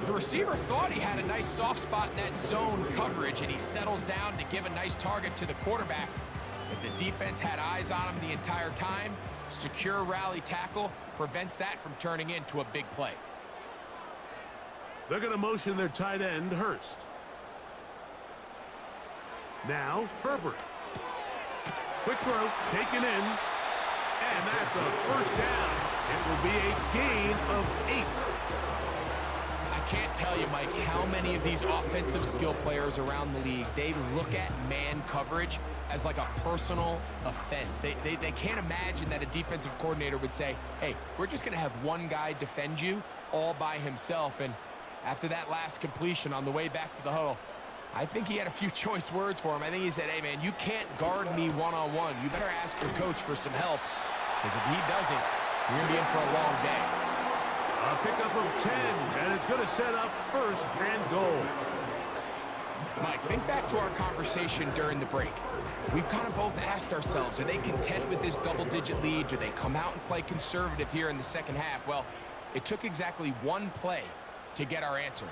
Speaker 2: The receiver thought he had a nice soft spot in that zone coverage, and he settles down to give a nice target to the quarterback. But the defense had eyes on him the entire time. Secure rally tackle prevents that from turning into a big play.
Speaker 1: They're going to motion their tight end, Hurst. Now, Herbert. Quick throw, taken in, and that's a 1st down. It will be a gain of 8.
Speaker 2: I can't tell you, Mike, how many of these offensive skill players around the league, they look at man coverage as like a personal offense. They can't imagine that a defensive coordinator would say, hey, we're just going to have one guy defend you all by himself. And after that last completion on the way back to the huddle, I think he had a few choice words for him. I think he said, hey, man, you can't guard me one-on-one. You better ask your coach for some help, because if he doesn't, you're going to be in for a long day.
Speaker 1: A pickup of 10, and it's going to set up first and goal.
Speaker 2: Mike, think back to our conversation during the break. We've kind of both asked ourselves, are they content with this double-digit lead? Do they come out and play conservative here in the second half? Well, it took exactly one play to get our answer.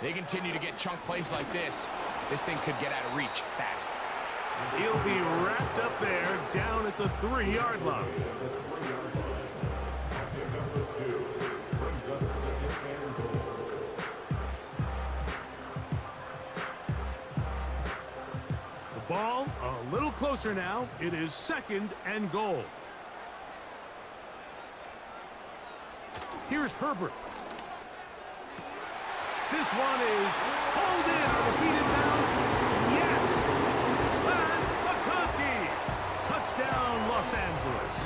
Speaker 2: They continue to get chunk plays like this. This thing could get out of reach fast.
Speaker 1: He'll be wrapped up there down at the 3-yard line. The ball a little closer now. It is second and goal. Here's Herbert. This one is pulled in on the feet in bounds. Yes! And McConkey! Touchdown, Los Angeles.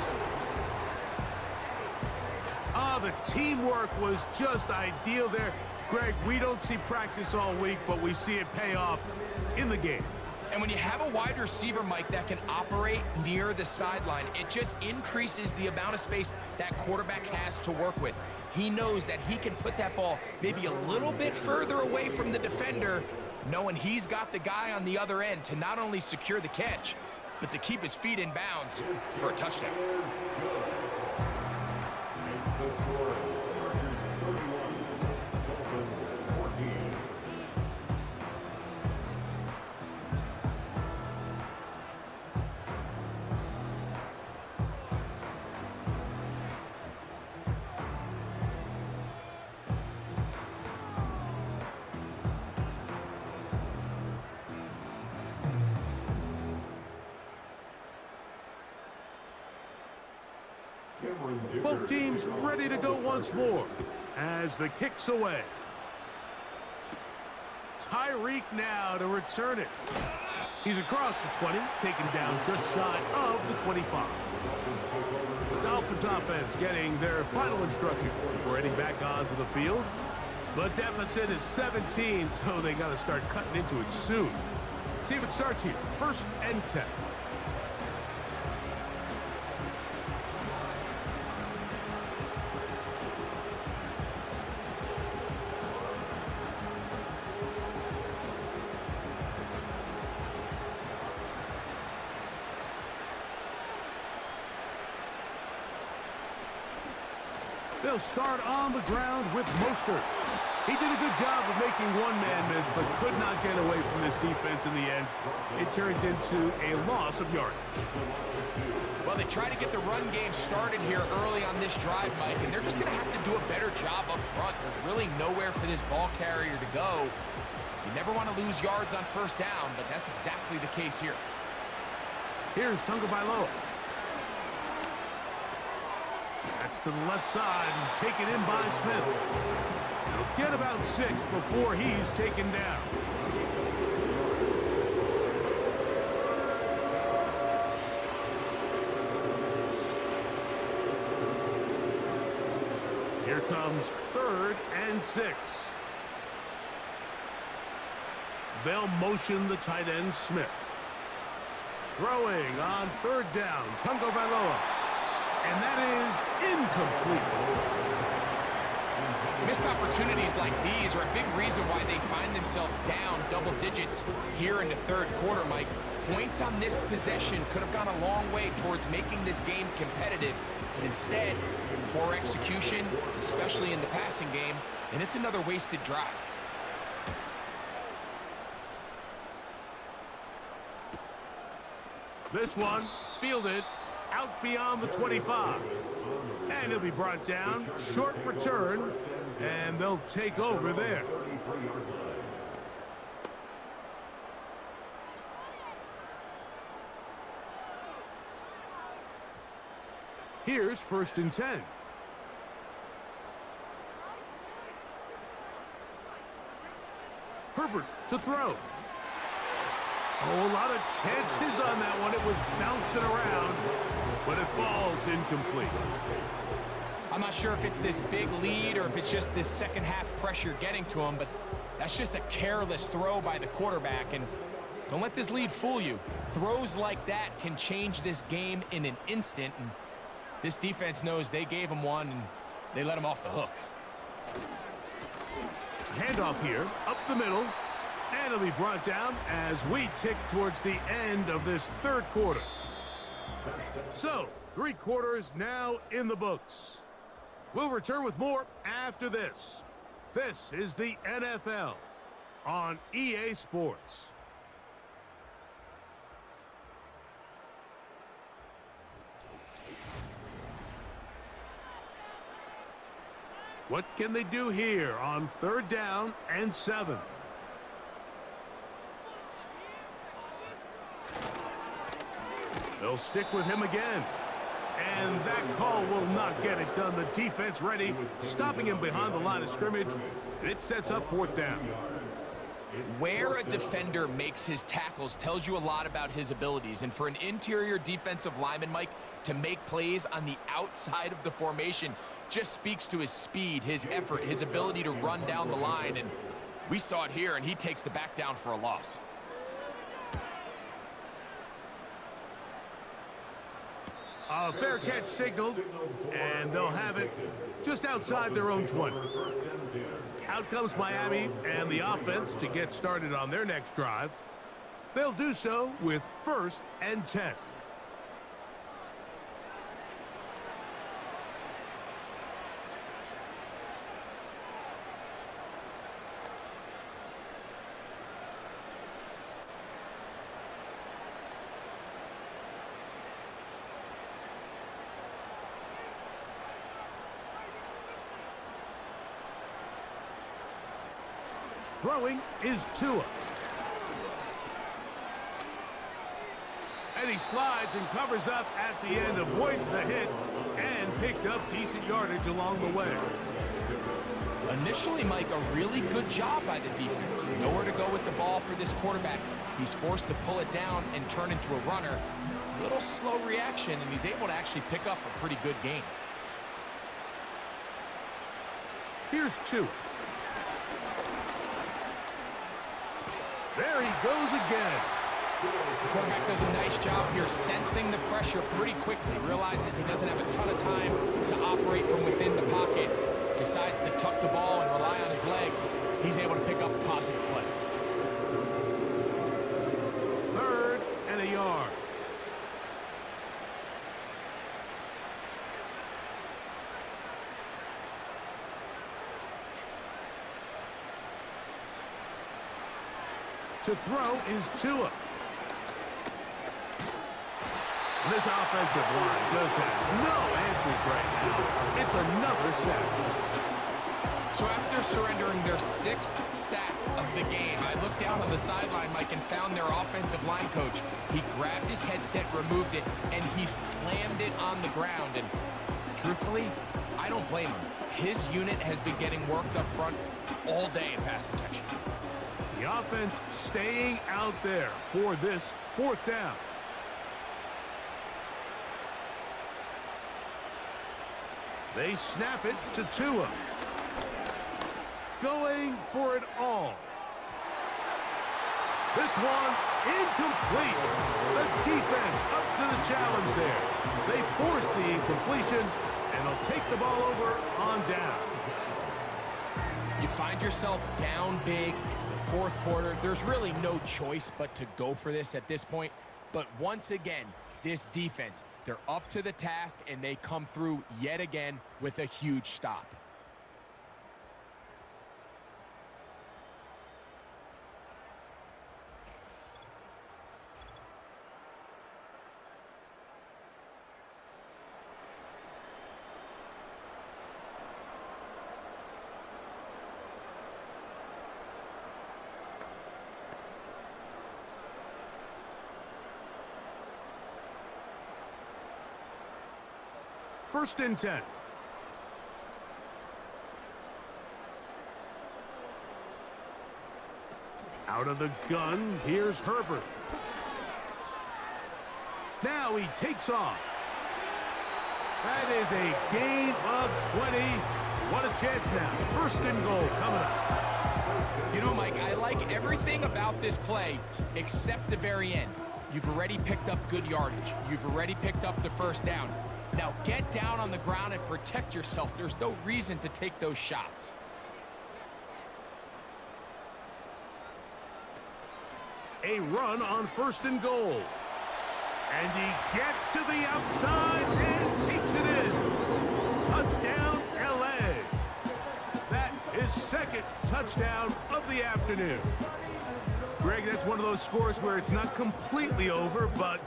Speaker 1: The teamwork was just ideal there. Greg, we don't see practice all week, but we see it pay off in the game.
Speaker 2: And when you have a wide receiver, Mike, that can operate near the sideline, it just increases the amount of space that quarterback has to work with. He knows that he can put that ball maybe a little bit further away from the defender, knowing he's got the guy on the other end to not only secure the catch, but to keep his feet in bounds for a touchdown.
Speaker 1: Both teams ready to go once more as the kick's away. Tyreek now to return it. He's across the 20, taken down just shy of the 25. The Dolphins offense getting their final instruction before heading back onto the field. The deficit is 17, so they got to start cutting into it soon. See if it starts here. First and 10. They'll start on the ground with Mostert. He did a good job of making one man miss, but could not get away from this defense in the end. It turns into a loss of yardage.
Speaker 2: Well, they try to get the run game started here early on this drive, Mike, and they're just going to have to do a better job up front. There's really nowhere for this ball carrier to go. You never want to lose yards on first down, but that's exactly the case here.
Speaker 1: Here's Tagovailoa. That's to the left side and taken in by Smith. He'll get about 6 before he's taken down. Here comes 3rd and 6. They'll motion the tight end Smith. Throwing on 3rd down, Tagovailoa. And that is incomplete.
Speaker 2: Missed opportunities like these are a big reason why they find themselves down double digits here in the third quarter, Mike. Points on this possession could have gone a long way towards making this game competitive. But instead, poor execution, especially in the passing game, and it's another wasted drive.
Speaker 1: This one fielded out beyond the 25. And he'll be brought down. Short return. And they'll take over there. Here's 1st and 10. Herbert to throw. Oh, a lot of chances on that one. It was bouncing around, but it falls incomplete.
Speaker 2: I'm not sure if it's this big lead or if it's just this second half pressure getting to him, but that's just a careless throw by the quarterback. And don't let this lead fool you. Throws like that can change this game in an instant, and this defense knows they gave him one and they let him off the hook.
Speaker 1: Handoff here, up the middle, and it'll be brought down as we tick towards the end of this third quarter. So, 3 quarters now in the books. We'll return with more after this. This is the NFL on EA Sports. What can they do here on 3rd down and 7? They'll stick with him again. And that call will not get it done. The defense ready, stopping him behind the line of scrimmage. And it sets up 4th down.
Speaker 2: Where a defender makes his tackles tells you a lot about his abilities. And for an interior defensive lineman, Mike, to make plays on the outside of the formation just speaks to his speed, his effort, his ability to run down the line. And we saw it here, and he takes the back down for a loss.
Speaker 1: A fair catch signaled, and they'll have it just outside their own 20. Out comes Miami and the offense to get started on their next drive. They'll do so with 1st and 10. Throwing is Tua. And he slides and covers up at the end, avoids the hit, and picked up decent yardage along the way.
Speaker 2: Initially, Mike, a really good job by the defense. Nowhere to go with the ball for this quarterback. He's forced to pull it down and turn into a runner. A little slow reaction, and he's able to actually pick up a pretty good game.
Speaker 1: Here's Tua. There he goes again.
Speaker 2: The quarterback does a nice job here sensing the pressure pretty quickly. Realizes he doesn't have a ton of time to operate from within the pocket. Decides to tuck the ball and rely on his legs. He's able to pick up a positive play.
Speaker 1: 3rd and a yard. To throw is Tua. This offensive line just has no answers right now. It's another sack.
Speaker 2: So after surrendering their 6th sack of the game, I looked down on the sideline, Mike, and found their offensive line coach. He grabbed his headset, removed it, and he slammed it on the ground. And truthfully, I don't blame him. His unit has been getting worked up front all day in pass protection.
Speaker 1: The offense staying out there for this 4th down. They snap it to Tua. Going for it all. This one incomplete. The defense up to the challenge there. They force the incompletion, and they'll take the ball over on down.
Speaker 2: You find yourself down big. It's the 4th quarter. There's really no choice but to go for this at this point. But once again, this defense, they're up to the task, and they come through yet again with a huge stop.
Speaker 1: First and 10. Out of the gun, here's Herbert. Now he takes off. That is a gain of 20. What a chance now. First and goal coming up.
Speaker 2: You know, Mike, I like everything about this play except the very end. You've already picked up good yardage. You've already picked up the first down. Now get down on the ground and protect yourself. There's no reason to take those shots.
Speaker 1: A run on first and goal. And he gets to the outside and takes it in. Touchdown, L.A. That is second touchdown of the afternoon. Greg, that's one of those scores where it's not completely over, but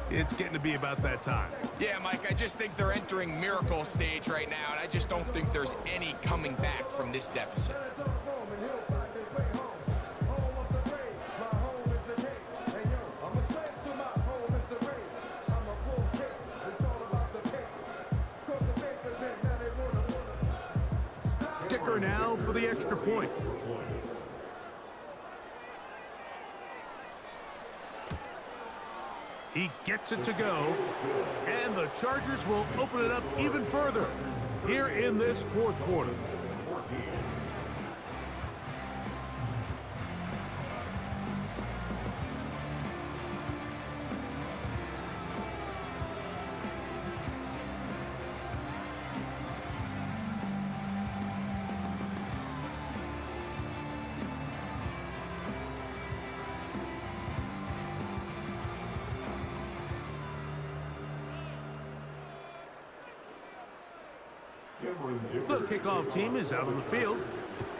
Speaker 1: it's getting to be about that time.
Speaker 2: Yeah, Mike, I just think they're entering miracle stage right now, and I just don't think there's any coming back from this deficit.
Speaker 1: Kicker now for the extra point. He gets it to go, and the Chargers will open it up even further here in this fourth quarter. The kickoff team is out on the field,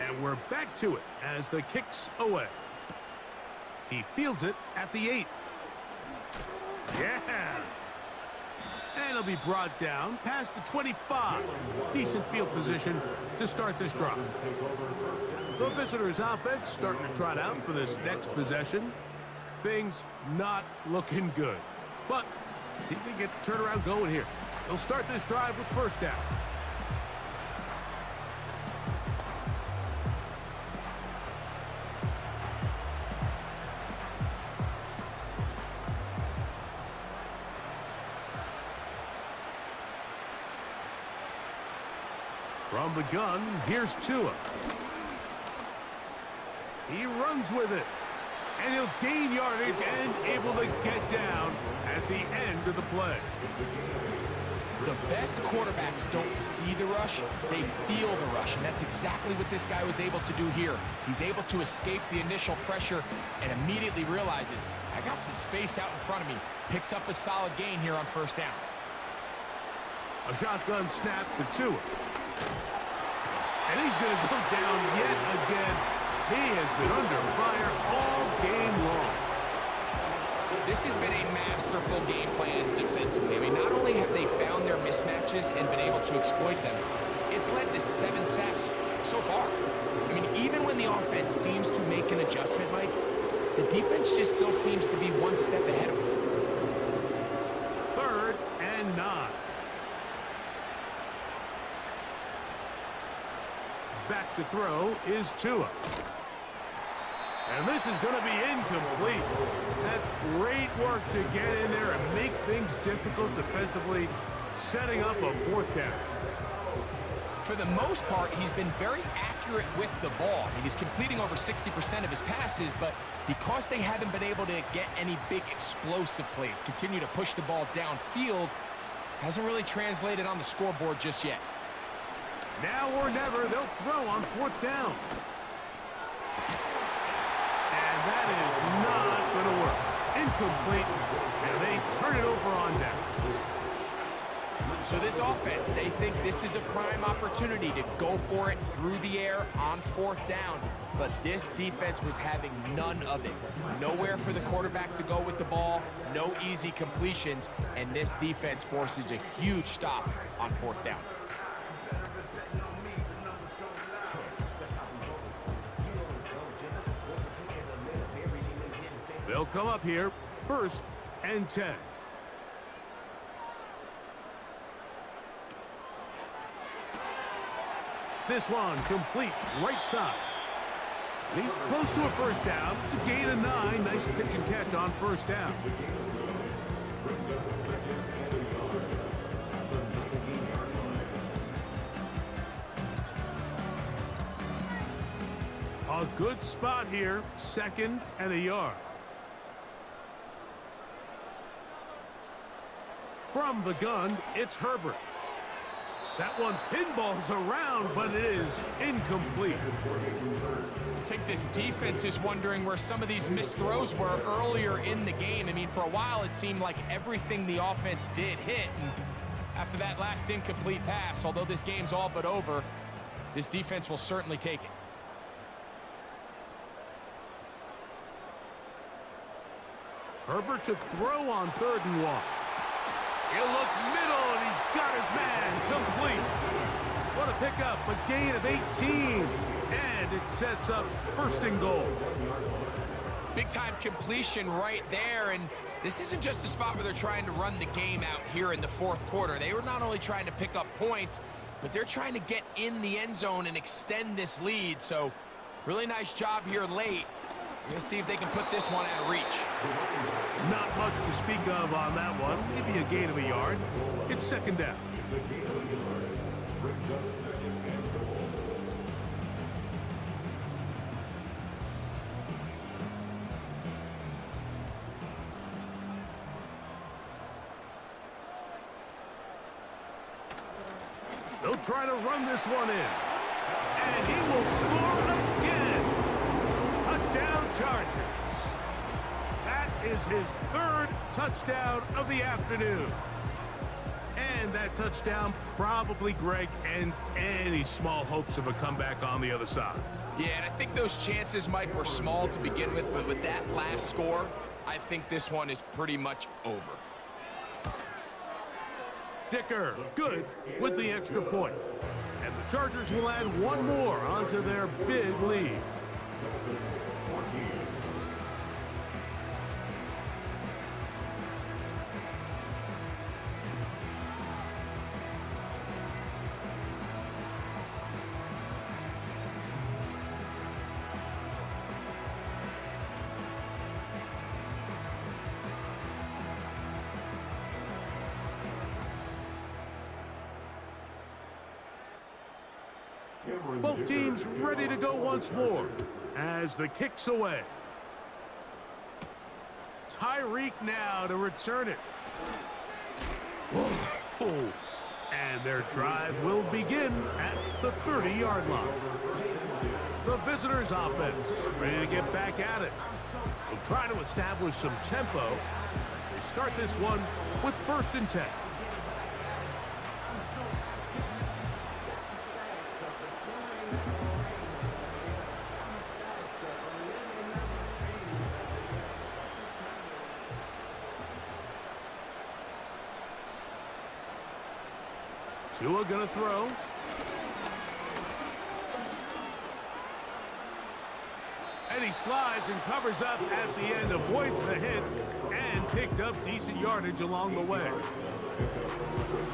Speaker 1: and we're back to it as the kick's away. He fields it at the 8. Yeah! And he'll be brought down past the 25. Decent field position to start this drive. The visitors' offense starting to trot out for this next possession. Things not looking good. But see if they get the turnaround going here. They'll start this drive with first down. From the gun, here's Tua. He runs with it. And he'll gain yardage and able to get down at the end of the play.
Speaker 2: The best quarterbacks don't see the rush, they feel the rush, and that's exactly what this guy was able to do here. He's able to escape the initial pressure and immediately realizes, I got some space out in front of me. Picks up a solid gain here on first down.
Speaker 1: A shotgun snap to Tua. And he's going to go down yet again. He has been under fire all game long.
Speaker 2: This has been a masterful game plan defensively. I mean, not only have they found their mismatches and been able to exploit them, it's led to 7 sacks so far. I mean, even when the offense seems to make an adjustment, Mike, the defense just still seems to be one step ahead of them.
Speaker 1: 3rd and 9. Back to throw is Tua. And this is going to be incomplete. That's great work to get in there and make things difficult defensively, setting up a 4th down.
Speaker 2: For the most part, he's been very accurate with the ball. I mean, he's completing over 60% of his passes, but because they haven't been able to get any big explosive plays, continue to push the ball downfield, hasn't really translated on the scoreboard just yet.
Speaker 1: Now or never, they'll throw on 4th down. And that is not going to work. Incomplete, and they turn it over on down.
Speaker 2: So this offense, they think this is a prime opportunity to go for it through the air on 4th down. But this defense was having none of it. Nowhere for the quarterback to go with the ball, no easy completions, and this defense forces a huge stop on 4th down.
Speaker 1: They'll come up here, 1st and 10. This one complete right side. And he's close to a first down to gain a 9. Nice pitch and catch on first down.
Speaker 3: Brings up second and a yard at the 19-yard line.
Speaker 1: A good spot here, second and a yard. From the gun, it's Herbert. That one pinballs around, but it is incomplete.
Speaker 2: I think this defense is wondering where some of these missed throws were earlier in the game. I mean, for a while, it seemed like everything the offense did hit. And after that last incomplete pass, although this game's all but over, this defense will certainly take it.
Speaker 1: Herbert to throw on 3rd and 1. He'll look middle, and he's got his man complete. What a pickup, a gain of 18. And it sets up 1st and goal.
Speaker 2: Big-time completion right there, and this isn't just a spot where they're trying to run the game out here in the 4th quarter. They were not only trying to pick up points, but they're trying to get in the end zone and extend this lead. So really nice job here late. We're going to see if they can put this one out of reach.
Speaker 1: Not much to speak of on that one. Maybe a gain of a yard. It's 2nd down.
Speaker 3: It's a gain of a yard. Brings up second and goal.
Speaker 1: They'll try to run this one in. And he will score again. Touchdown Chargers. That is his 3rd touchdown of the afternoon. And that touchdown probably, Greg, ends any small hopes of a comeback on the other side.
Speaker 2: Yeah, and I think those chances, Mike, were small to begin with, but with that last score, I think this one is pretty much over.
Speaker 1: Dicker, good with the extra point. And the Chargers will add one more onto their big lead. Both teams ready to go once more as the kick's away. Tyreek now to return it. Whoa. And their drive will begin at the 30-yard line. The visitors' offense ready to get back at it. They'll try to establish some tempo as they start this one with 1st and 10. Tua gonna throw. And he slides and covers up at the end, avoids the hit, and picked up decent yardage along the way.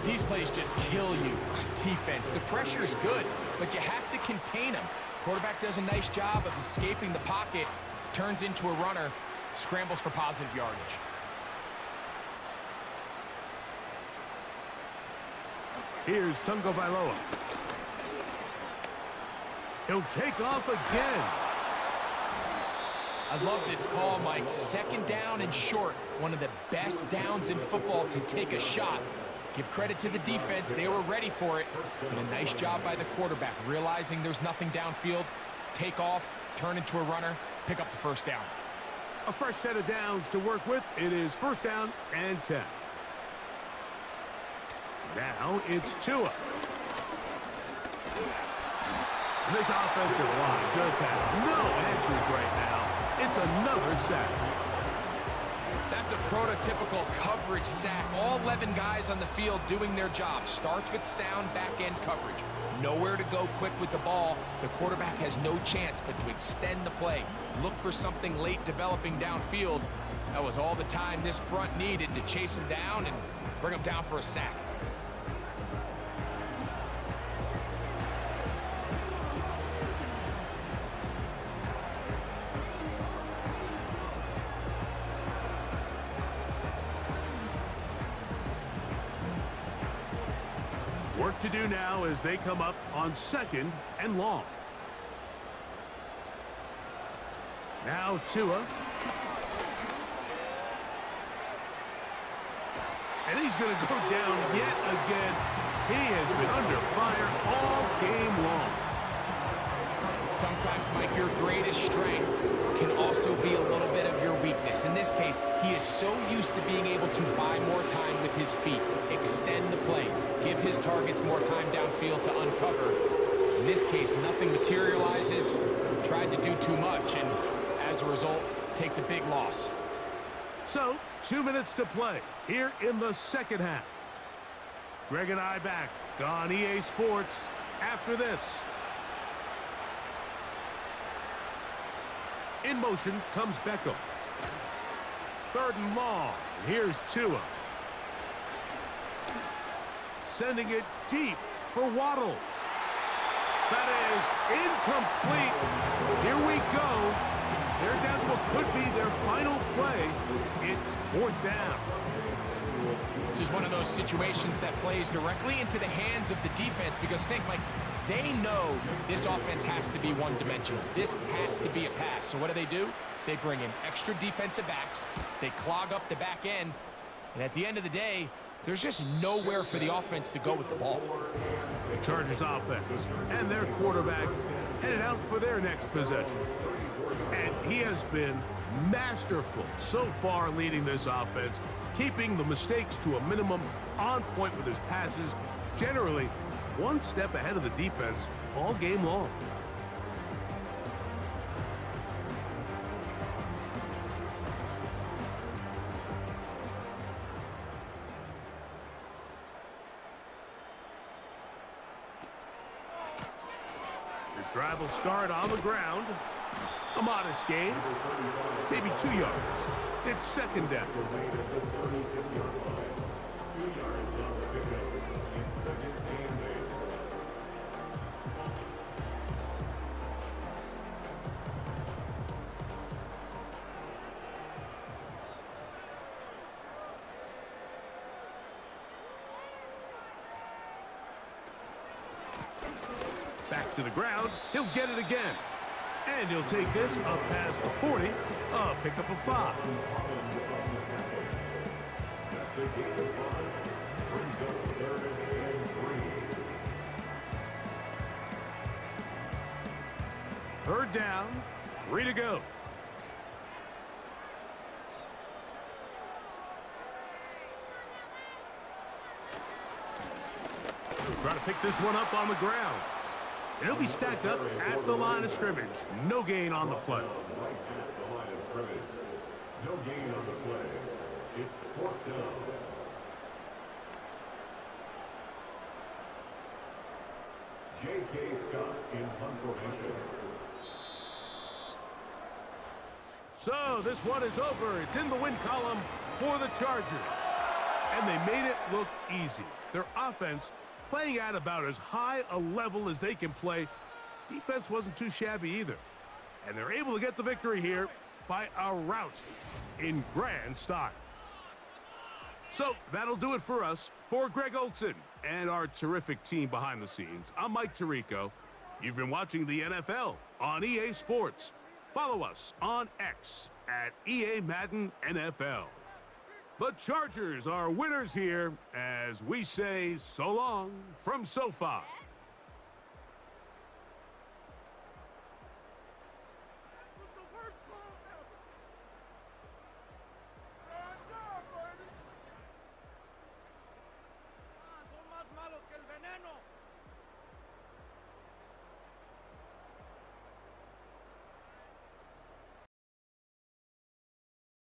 Speaker 2: These plays just kill you on defense. The pressure is good, but you have to contain them. Quarterback does a nice job of escaping the pocket, turns into a runner, scrambles for positive yardage.
Speaker 1: Here's Tungo Vailoa. He'll take off again.
Speaker 2: I love this call, Mike. 2nd down and short. One of the best downs in football to take a shot. Give credit to the defense. They were ready for it. But a nice job by the quarterback, realizing there's nothing downfield. Take off, turn into a runner, pick up the 1st down.
Speaker 1: A fresh set of downs to work with. It is 1st down and 10. Now it's Tua. And this offensive line just has no answers right now. It's another sack.
Speaker 2: That's a prototypical coverage sack. All 11 guys on the field doing their job. Starts with sound back-end coverage. Nowhere to go quick with the ball. The quarterback has no chance but to extend the play. Look for something late developing downfield. That was all the time this front needed to chase him down and bring him down for a sack.
Speaker 1: What to do now as they come up on 2nd and long. Now Tua. And he's going to go down yet again. He has been under fire all game long.
Speaker 2: Sometimes, Mike, your greatest strength can also be a little bit of your weakness. In this case, he is so used to being able to buy more time with his feet, extend the play, give his targets more time downfield to uncover. In this case, nothing materializes, tried to do too much, and as a result, takes a big loss.
Speaker 1: So, 2 minutes to play here in the 2nd half. Greg and I back on EA Sports after this. In motion comes Beckham. 3rd and long. And here's Tua. Sending it deep for Waddle. That is incomplete. Here we go. They're down to what could be their final play. It's 4th down.
Speaker 2: This is one of those situations that plays directly into the hands of the defense because think, Mike, they know this offense has to be one-dimensional. This has to be a pass. So what do? They bring in extra defensive backs. They clog up the back end. And at the end of the day, there's just nowhere for the offense to go with the ball.
Speaker 1: The Chargers offense and their quarterback headed out for their next possession. And he has been masterful so far leading this offense, keeping the mistakes to a minimum, on point with his passes, generally one step ahead of the defense all game long. This drive will start on the ground. A modest gain, maybe 2 yards. It's 2nd down. Back to the ground. He'll get it again. And he'll take this up past the 40, a pickup of 5. Third down, 3 to go. Try to pick this one up on the ground. It'll be stacked up at the line of scrimmage. No gain on the play.
Speaker 3: No gain on the play. It's 4th down. J.K. Scott in punt formation.
Speaker 1: So this one is over. It's in the win column for the Chargers. And they made it look easy. Their offense playing at about as high a level as they can play. Defense wasn't too shabby either. And they're able to get the victory here by a rout in grand style. So that'll do it for us. For Greg Olson and our terrific team behind the scenes, I'm Mike Tirico. You've been watching the NFL on EA Sports. Follow us on X at EA Madden NFL. The Chargers are winners here as we say so long from SoFi.